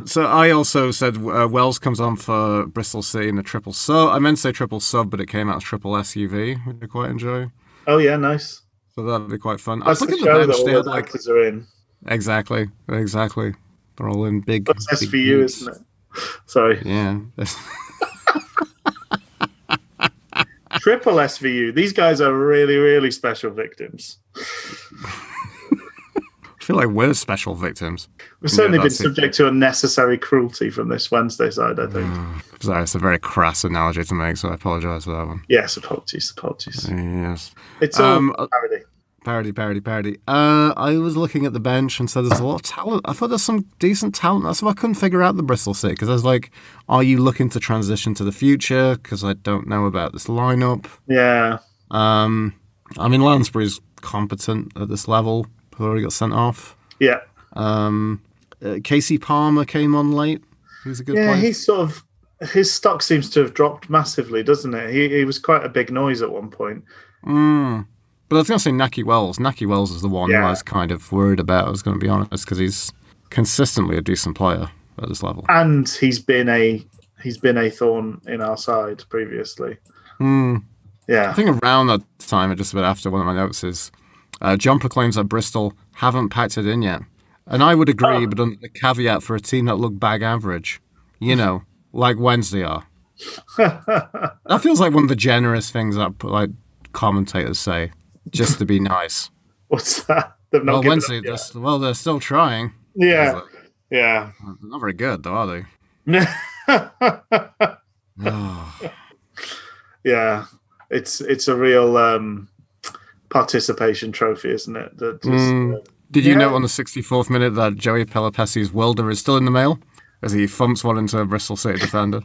So I also said Wells comes on for Bristol City in the triple sub. I meant to say triple sub, but it came out as triple SUV, which I quite enjoy. Oh yeah, nice. So that'd be quite fun. That's I was looking the at the bench. show that all the actors are in. Exactly. They're all in big. That's SVU, boots. isn't it? Sorry. Yeah. Triple SVU. These guys are really, really special victims. I feel like we're special victims. We've certainly been subject to unnecessary cruelty from this Wednesday side, I think. Sorry, it's a very crass analogy to make, so I apologise for that one. Yes, apologies. Yes. It's all Parody. I was looking at the bench and said there's a lot of talent. I thought there's some decent talent. That's why I couldn't figure out the Bristol City, because I was like, are you looking to transition to the future? Because I don't know about this lineup. Yeah. I mean, Lansbury's competent at this level. Who already got sent off. Yeah. Casey Palmer came on late. He's a good player. Yeah, his stock seems to have dropped massively, doesn't it? He was quite a big noise at one point. But I was going to say Naki Wells. Naki Wells is the one who I was kind of worried about, I was going to be honest, because he's consistently a decent player at this level. And he's been a thorn in our side previously. Yeah. I think around that time, just a bit after, one of my notes is John proclaims that Bristol haven't packed it in yet. And I would agree, but under the caveat for a team that looked bag average. You know, like Wednesday are. That feels like one of the generous things that commentators say, just to be nice. What's that? They've not given Wednesday, they're still trying. Yeah. Yeah. They're not very good, though, are they? Yeah. It's a real participation trophy, isn't it? Did you note on the 64th minute that Joey Pelopessi's welder is still in the mail as he thumps one into a Bristol City defender?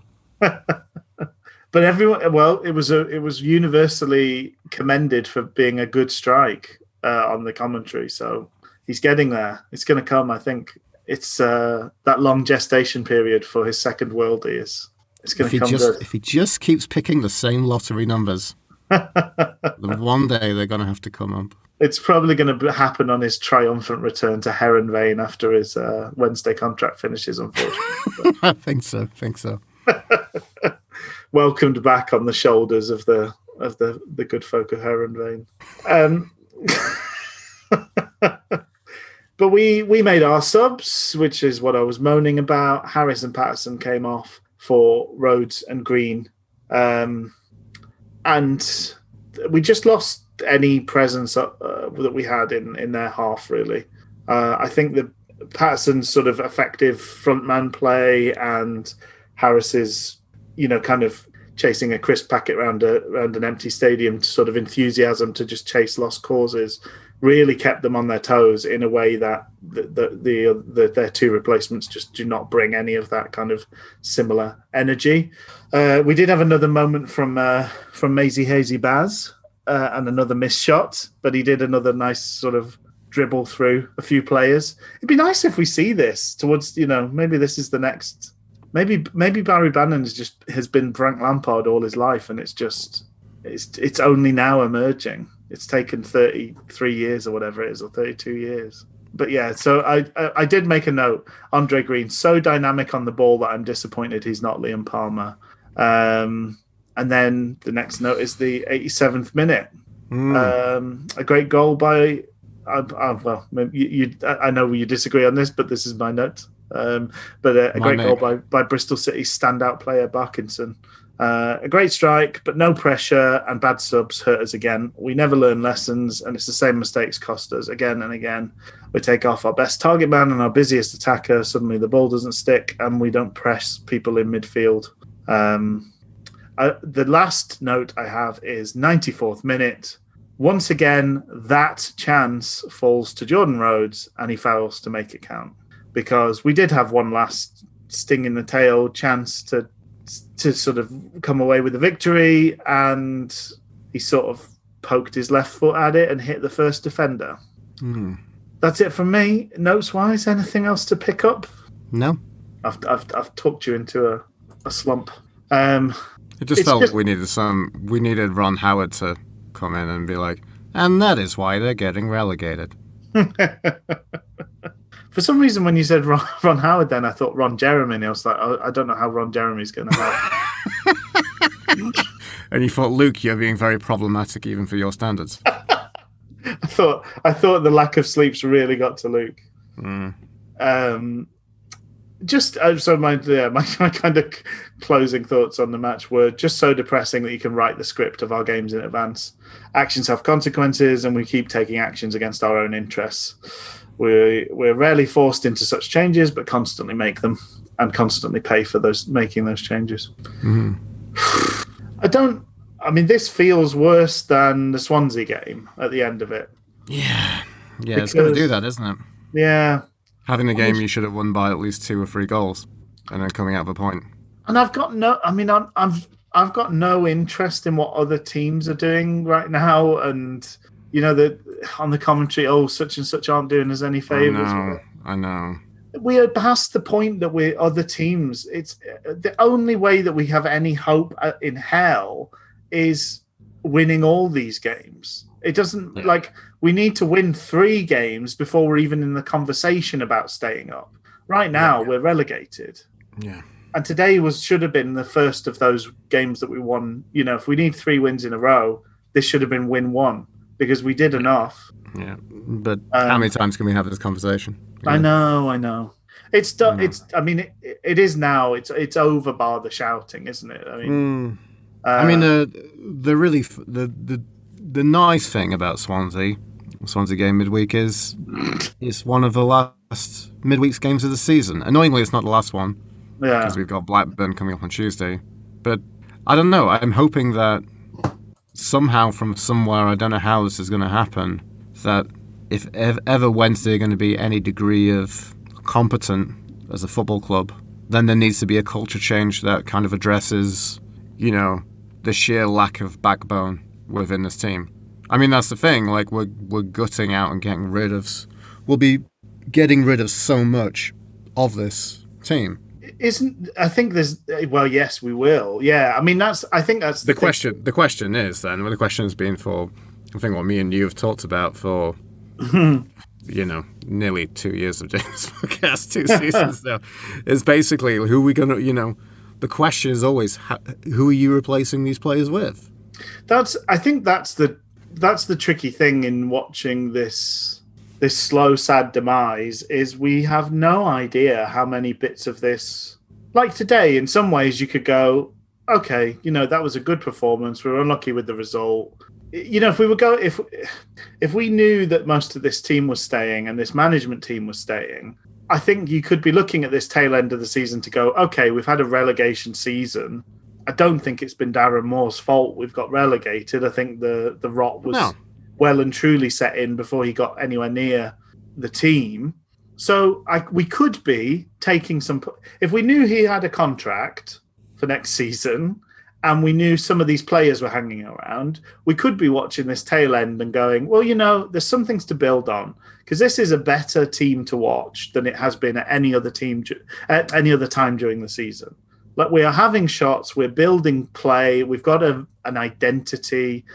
But it was universally commended for being a good strike on the commentary. So he's getting there. It's going to come. I think it's that long gestation period for his second worldie it's going to come good. If he just keeps picking the same lottery numbers, then one day they're going to have to come up. It's probably going to happen on his triumphant return to Heron Vane after his Wednesday contract finishes, unfortunately. I think so. Welcomed back on the shoulders of the good folk of Heron Vane. But we made our subs, which is what I was moaning about. Harris and Patterson came off for Rhodes and Green. And we just lost any presence that we had in their half, really. I think that Patterson's sort of effective frontman play and Harris's, kind of chasing a crisp packet around an empty stadium sort of enthusiasm to just chase lost causes really kept them on their toes in a way that their two replacements just do not bring any of that kind of similar energy. We did have another moment from Maisie Hazy Baz and another missed shot, but he did another nice sort of dribble through a few players. It'd be nice if we see this towards, maybe this is the next. Maybe Barry Bannon has been Frank Lampard all his life, and it's only now emerging. It's taken 33 years or whatever it is, or 32 years. But yeah, so I did make a note. Andre Green, so dynamic on the ball that I'm disappointed he's not Liam Palmer. And then the next note is the 87th minute. A great goal by well, I know you disagree on this, but this is my note. But a great goal by Bristol City standout player Barkinson. A great strike, but no pressure, and bad subs hurt us again. We never learn lessons, and it's the same mistakes cost us again and again. We take off our best target man and our busiest attacker. Suddenly the ball doesn't stick, and we don't press people in midfield. The last note I have is 94th minute. Once again, that chance falls to Jordan Rhodes, and he fails to make it count. Because we did have one last sting in the tail chance to sort of come away with the victory, and he sort of poked his left foot at it and hit the first defender. That's it from me. Notes wise, anything else to pick up? No. I've talked you into a slump. It just felt we needed Ron Howard to come in and be like, and that is why they're getting relegated. For some reason, when you said Ron Howard, then I thought Ron Jeremy. And I was like, I don't know how Ron Jeremy's going to help. And you thought, Luke, you're being very problematic even for your standards. I thought the lack of sleep's really got to Luke. So my kind of closing thoughts on the match were just so depressing that you can write the script of our games in advance. Actions have consequences, and we keep taking actions against our own interests. We're rarely forced into such changes, but constantly make them and constantly pay for making those changes. This feels worse than the Swansea game at the end of it. Yeah, it's going to do that, isn't it? Yeah. Having the game you should have won by at least 2 or 3 goals, and then coming out of a point. And I've got I've got no interest in what other teams are doing right now, and that on the commentary, such and such aren't doing us any favours. I know. We are past the point that we're other teams. It's the only way that we have any hope in hell is winning all these games. It doesn't we need to win 3 games before we're even in the conversation about staying up. Right now, we're relegated. Yeah. And today should have been the first of those games that we won. If we need 3 wins in a row, this should have been win 1 because we did enough. Yeah. But how many times can we have this conversation? I know. It's done. It is now. It's over bar the shouting, isn't it? The nice thing about Swansea game midweek is it's one of the last midweek's games of the season. Annoyingly, it's not the last one because we've got Blackburn coming up on Tuesday. But I don't know. I'm hoping that somehow from somewhere, I don't know how this is going to happen, that if ever Wednesday are going to be any degree of competent as a football club, then there needs to be a culture change that kind of addresses, the sheer lack of backbone within this team. That's the thing. We're gutting out and we'll be getting rid of so much of this team. Yes, we will. Yeah. I think that's the question. The question is then, the question has been for, I think what me and you have talked about for, nearly 2 years of doing this podcast, 2 seasons now, is basically who are we going to, the question is always, who are you replacing these players with? I think that's the tricky thing in watching this slow, sad demise is we have no idea how many bits of this. Like today, in some ways, you could go, okay, that was a good performance. We were unlucky with the result. If we knew that most of this team was staying and this management team was staying, I think you could be looking at this tail end of the season to go, okay, we've had a relegation season. I don't think it's been Darren Moore's fault we've got relegated. I think the rot was well and truly set in before he got anywhere near the team. So we could be taking some... If we knew he had a contract for next season and we knew some of these players were hanging around, we could be watching this tail end and going, well, there's some things to build on because this is a better team to watch than it has been at any other time during the season. We are having shots, we're building play, we've got an identity.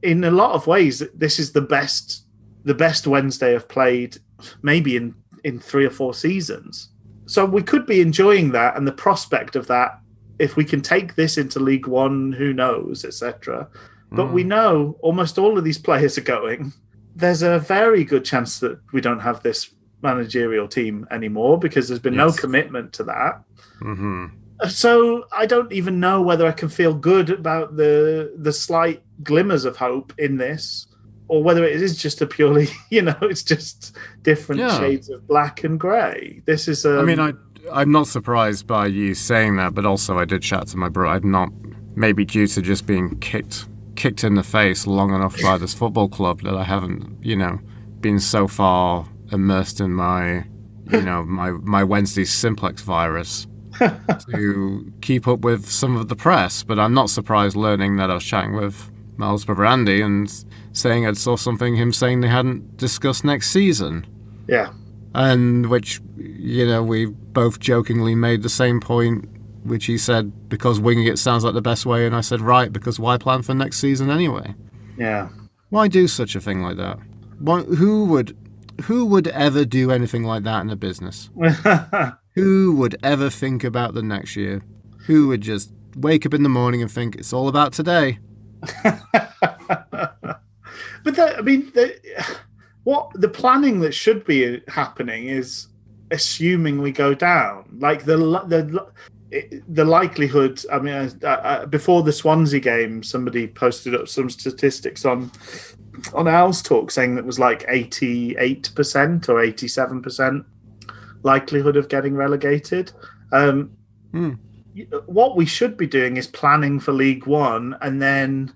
In a lot of ways, this is the best Wednesday I've played maybe in 3 or 4 seasons. So we could be enjoying that and the prospect of that. If we can take this into League One, who knows, etc. But we know almost all of these players are going. there's a very good chance that we don't have this managerial team anymore because there's been no commitment to that. Mm-hmm. So I don't even know whether I can feel good about the slight glimmers of hope in this, or whether it is just a purely, it's just different shades of black and grey. This is. I mean, I'm not surprised by you saying that, but also I did chat to my brother. I'm not, maybe due to just being kicked in the face long enough by this football club that I haven't, been so far immersed in my, my Wednesday simplex virus to keep up with some of the press. But I'm not surprised learning that I was chatting with Mel's brother Andy and saying I saw him saying they hadn't discussed next season. Yeah. And which, we both jokingly made the same point, which he said, because winging it sounds like the best way. And I said, right, because why plan for next season anyway? Yeah. Why do such a thing like that? Who would ever do anything like that in a business? Who would ever think about the next year? Who would just wake up in the morning and think it's all about today? But the planning that should be happening is assuming we go down. Like the likelihood. I mean, before the Swansea game, somebody posted up some statistics on Al's Talk saying that it was like 88% or 87% likelihood of getting relegated. What we should be doing is planning for League One, and then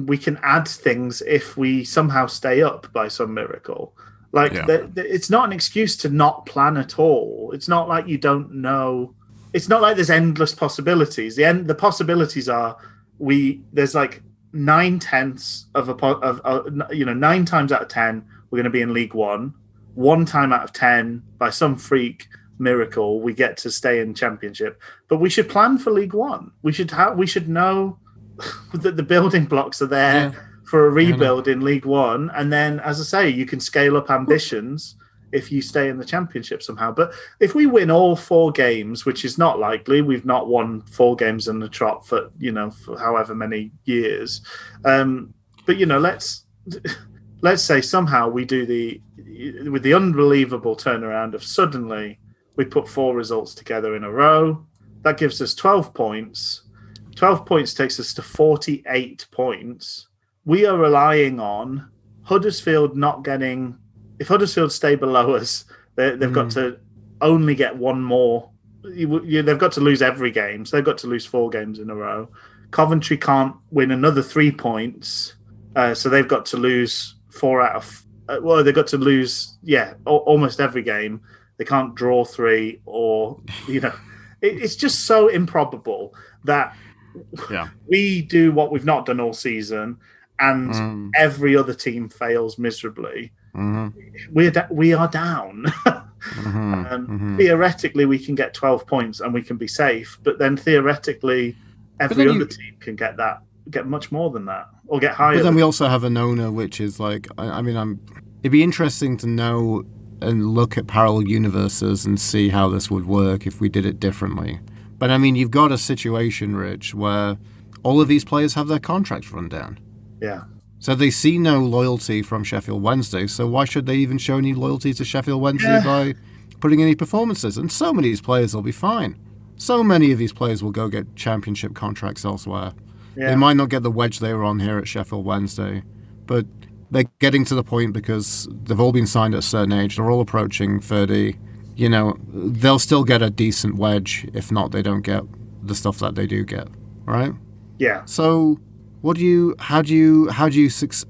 we can add things if we somehow stay up by some miracle. It's not an excuse to not plan at all. It's not like you don't know. It's not like there's endless possibilities. The possibilities are there's like 9/10 of 9 times out of 10 we're going to be in League One. 1 time out of 10 by some freak miracle we get to stay in Championship. But we should plan for League One. We should know that the building blocks are there for a rebuild in League One, and then, as I say, you can scale up ambitions if you stay in the Championship somehow. But if we win all 4 games, which is not likely, we've not won 4 games in the trot for however many years. But let's say somehow we do with the unbelievable turnaround of suddenly we put 4 results together in a row. That gives us 12 points. 12 points takes us to 48 points. We are relying on Huddersfield not getting... If Huddersfield stay below us, they've got to only get 1 more. They've got to lose every game, so they've got to lose 4 games in a row. Coventry can't win another 3 points, so they've got to lose 4 out of... they've got to lose, almost every game. They can't draw 3 or, it's just so improbable that we do what we've not done all season and every other team fails miserably. We are down. Theoretically, we can get 12 points and we can be safe, but then theoretically, every other team can get much more than that, or get higher. But then we also have an owner, which is like, it'd be interesting to know and look at parallel universes and see how this would work if we did it differently. But you've got a situation, Rich, where all of these players have their contracts run down. Yeah. So they see no loyalty from Sheffield Wednesday, so why should they even show any loyalty to Sheffield Wednesday by putting any performances? And so many of these players will be fine. So many of these players will go get Championship contracts elsewhere. Yeah. They might not get the wedge they were on here at Sheffield Wednesday, but they're getting to the point because they've all been signed at a certain age. They're all approaching 30. They'll still get a decent wedge. If not, they don't get the stuff that they do get, right? Yeah. So... How do you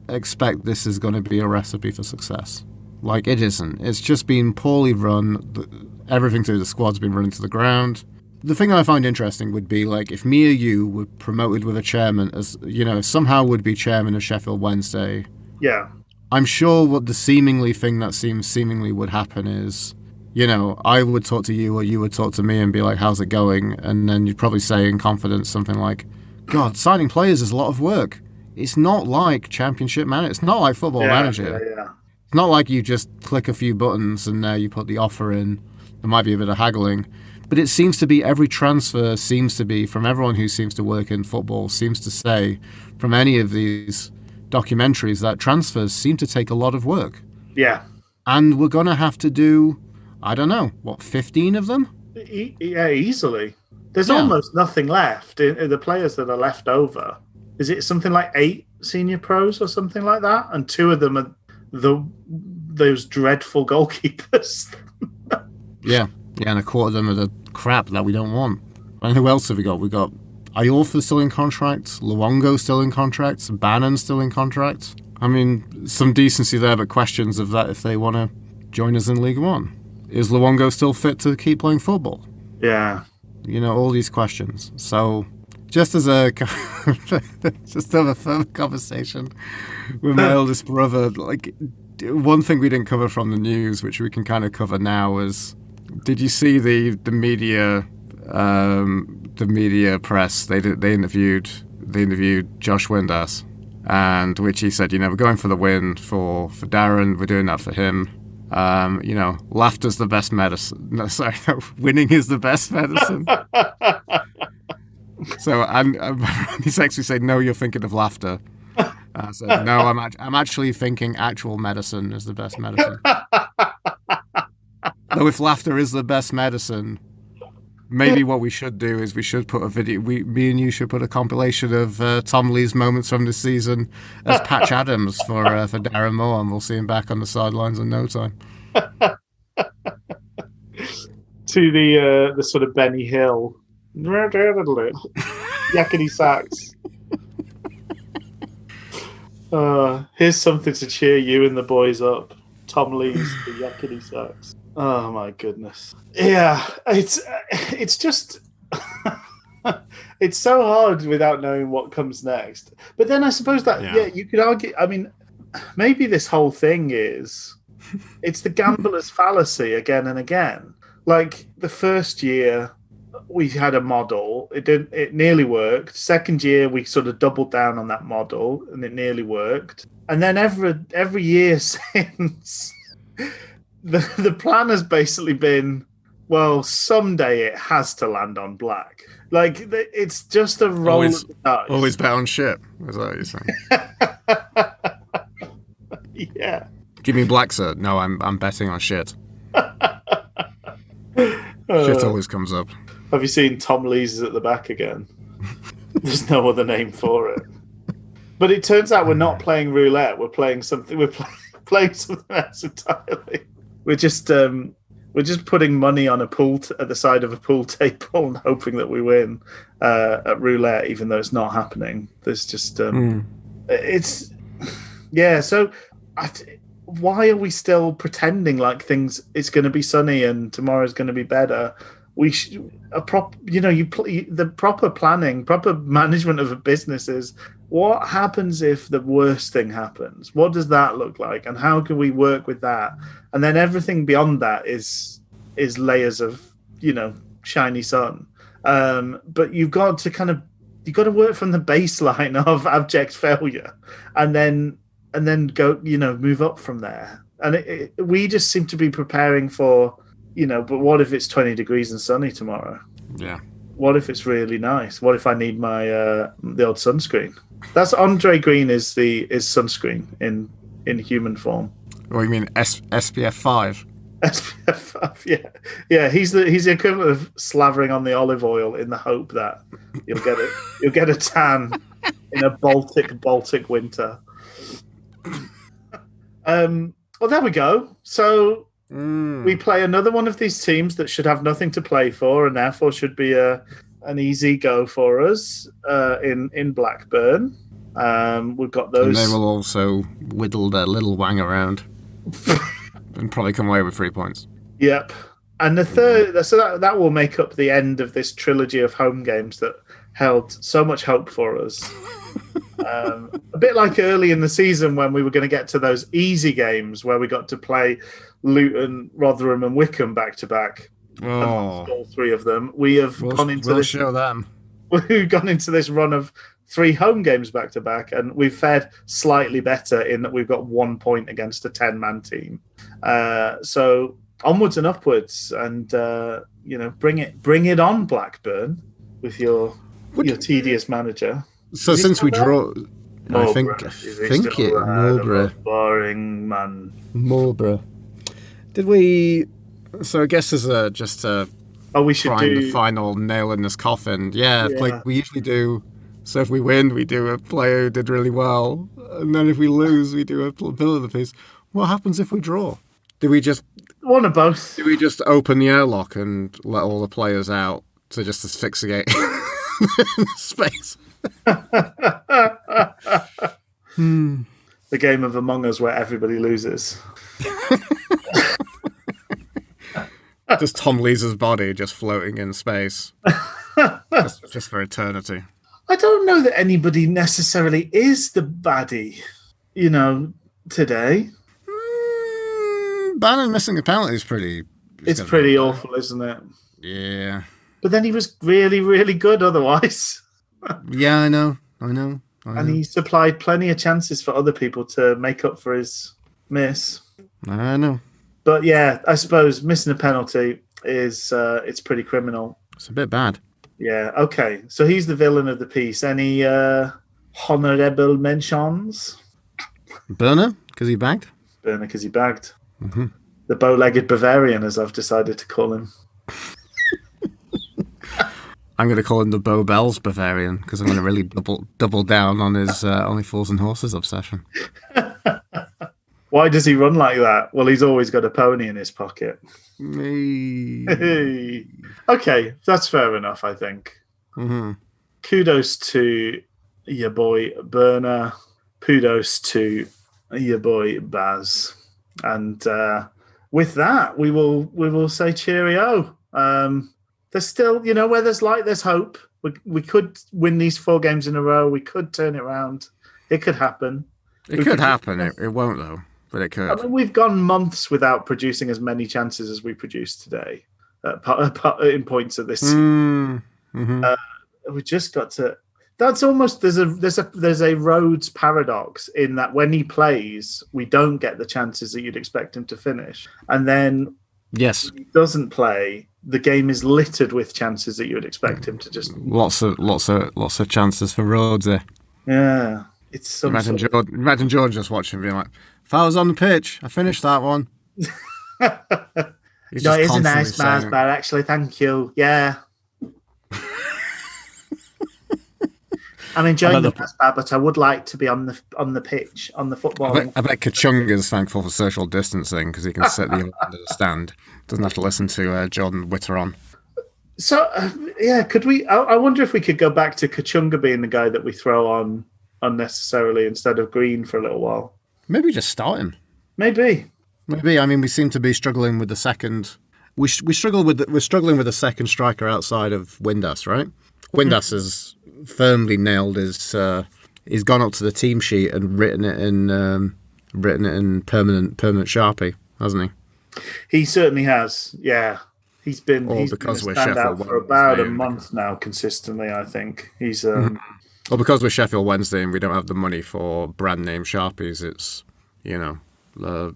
expect this is going to be a recipe for success? Like, it isn't. It's just been poorly run. Everything through the squad's been run into the ground. The thing I find interesting would be, like, if me or you were promoted with a chairman as, somehow would be chairman of Sheffield Wednesday. Yeah. I'm sure what the thing that seemingly would happen is, I would talk to you or you would talk to me and be like, how's it going? And then you'd probably say in confidence something like, God, signing players is a lot of work. It's not like Championship Manager. It's not like Football Manager. Yeah. It's not like you just click a few buttons and you put the offer in. There might be a bit of haggling. But it seems to be every transfer seems to be, from everyone who seems to work in football, seems to say, from any of these documentaries that transfers seem to take a lot of work. Yeah. And we're going to have to do, I don't know, 15 of them? Yeah, easily. There's almost nothing left in the players that are left over. Is it something like 8 senior pros or something like that? And 2 of them are those dreadful goalkeepers. Yeah, and a quarter of them are the crap that we don't want. And who else have we got? We got Iorfa still in contract, Luongo still in contract, Bannon still in contract. I mean, some decency there, but questions of that if they want to join us in League One. Is Luongo still fit to keep playing football? Yeah. All these questions. So, just as a just have a further conversation with my eldest brother, like one thing we didn't cover from the news, which we can kind of cover now, is did you see the media press? They interviewed Josh Windass, and which he said, we're going for the win for Darren. We're doing that for him. Laughter's the best medicine. No, winning is the best medicine. So, and he's actually said, "No, you're thinking of laughter." I said, "No, I'm actually thinking actual medicine is the best medicine." Though if laughter is the best medicine, maybe what we should do is we should put a video. Me and you should put a compilation of Tom Lee's moments from this season as Patch Adams for Darren Moore, and we'll see him back on the sidelines in no time. To the sort of Benny Hill, yakety sax. Here's something to cheer you and the boys up. Tom Lee's the yakety sax. Oh my goodness. Yeah, it's just it's so hard without knowing what comes next. But then I suppose that you could argue. I mean, maybe this whole thing it's the gambler's fallacy again and again. Like the first year we had a model, it nearly worked. Second year we sort of doubled down on that model and it nearly worked. And then every year since the plan has basically been, well, someday it has to land on black. Like it's just a roll of the dice. Always bet on shit. Is that what you're saying? Yeah. Give me black, sir. No, I'm betting on shit. Shit always comes up. Have you seen Tom Lee's at the back again? There's no other name for it. But it turns out we're not playing roulette. We're playing something. We're playing something else entirely. We're just putting money on a pool at the side of a pool table and hoping that we win at roulette, even though it's not happening. There's just it's So why are we still pretending like it's going to be sunny and tomorrow's going to be better? We the proper planning, proper management of a business is what happens if the worst thing happens? What does that look like? And how can we work with that? And then everything beyond that is layers of, shiny sun. But you've got to work from the baseline of abject failure and then go, move up from there. And we just seem to be preparing for, but what if it's 20 degrees and sunny tomorrow? Yeah. What if it's really nice? What if I need my the old sunscreen? That's Andre Green is sunscreen in human form. Oh, you mean SPF 5? SPF 5, yeah. Yeah, he's the equivalent of slavering on the olive oil in the hope that you'll get a tan in a Baltic winter. Well, there we go. So we play another one of these teams that should have nothing to play for and therefore should be an easy go for us in Blackburn. We've got those. And they will also whittle their little wang around and probably come away with 3 points. Yep. And the third, so that will make up the end of this trilogy of home games that held so much hope for us. A bit like early in the season when we were going to get to those easy games where we got to play Luton, Rotherham and Wycombe back to back. All 3 of them. We've gone into this run of 3 home games back to back, and we've fared slightly better in that we've got 1 point against a 10-man team. So onwards and upwards, and bring it on, Blackburn, with your tedious manager. So since we draw, I think it Marlborough. Boring man. Marlborough. Did we? So I guess as just a we should do the final nail in this coffin. Yeah, Yeah. like we usually do. So if we win, we do a player who did really well, and then if we lose, we do a bill of the piece. What happens if we draw? Do we just one of both? Do we just open the airlock and let all the players out to just asphyxiate space? The game of Among Us where everybody loses. Just Tom Lee's body just floating in space, just for eternity. I don't know that anybody necessarily is the baddie, today. Bannon missing a penalty is pretty... It's pretty awful, isn't it? Yeah. But then he was really, really good otherwise. Yeah, I know. And he supplied plenty of chances for other people to make up for his miss. I know. But yeah, I suppose missing a penalty is it's pretty criminal. It's a bit bad. Yeah, okay. So he's the villain of the piece. Any honourable mentions? Burner, because he bagged? Burner, because he bagged. Mm-hmm. The bow-legged Bavarian, as I've decided to call him. I'm going to call him the Bow Bells Bavarian, because I'm going to really double down on his Only Fools and Horses obsession. Why does he run like that? Well, he's always got a pony in his pocket. Hey. Okay, that's fair enough, I think. Mm-hmm. Kudos to your boy Burner. Kudos to your boy Baz. And with that, we will say cheerio. There's still, where there's light, there's hope. We could win these 4 games in a row. We could turn it around. It could happen. It could happen. It won't, though. But it could. I mean, we've gone months without producing as many chances as we produced today in points of this. Mm-hmm. We just got to. That's almost there's a Rhodes paradox in that when he plays, we don't get the chances that you'd expect him to finish, and then when he doesn't play, the game is littered with chances that you would expect him to just lots of chances for Rhodes there. Yeah, it's some imagine George just watching, being like, "If I was on the pitch, I finished that one." No, it is a nice Mars bar, actually. Thank you. Yeah. I'm enjoying the Mars bar, but I would like to be on the pitch, on the football. I bet Kachunga's thankful for social distancing because he can sit under the stand. Doesn't have to listen to Jordan Witter on. So, could we... I wonder if we could go back to Kachunga being the guy that we throw on unnecessarily instead of Green for a little while. Maybe just start him. Maybe. I mean, we seem to be struggling with the second... We're struggling with the second striker outside of Windass, right? Windass has firmly nailed his... he's gone up to the team sheet and written it in permanent Sharpie, hasn't he? He certainly has, yeah. He's been a standout for about a month now, consistently, I think. He's... Well, because we're Sheffield Wednesday and we don't have the money for brand name Sharpies, it's, the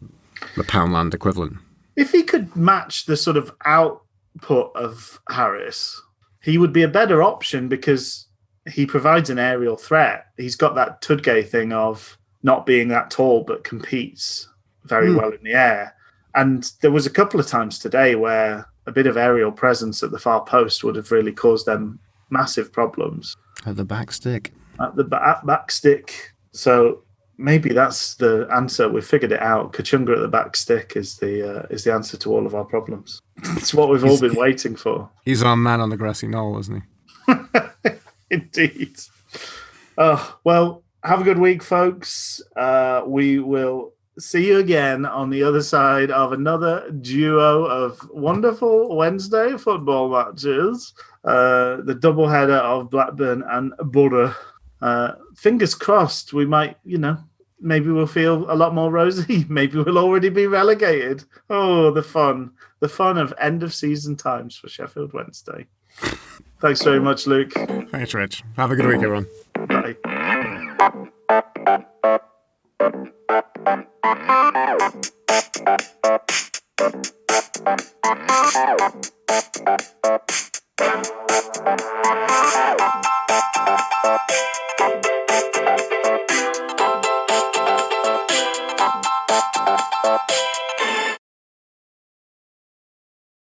Poundland equivalent. If he could match the sort of output of Harris, he would be a better option because he provides an aerial threat. He's got that Tudgay thing of not being that tall but competes very well in the air. And there was a couple of times today where a bit of aerial presence at the far post would have really caused them massive problems. At the back stick. At the back stick. So maybe that's the answer. We've figured it out. Kachunga at the back stick is the answer to all of our problems. It's what we've all been waiting for. He's our man on the grassy knoll, isn't he? Indeed. Well, have a good week, folks. We will see you again on the other side of another duo of wonderful Wednesday football matches. The doubleheader of Blackburn and Borough. Fingers crossed, we might, maybe we'll feel a lot more rosy. Maybe we'll already be relegated. Oh, the fun of end of season times for Sheffield Wednesday. Thanks very much, Luke. Thanks, Rich. Have a good week, everyone. Bye.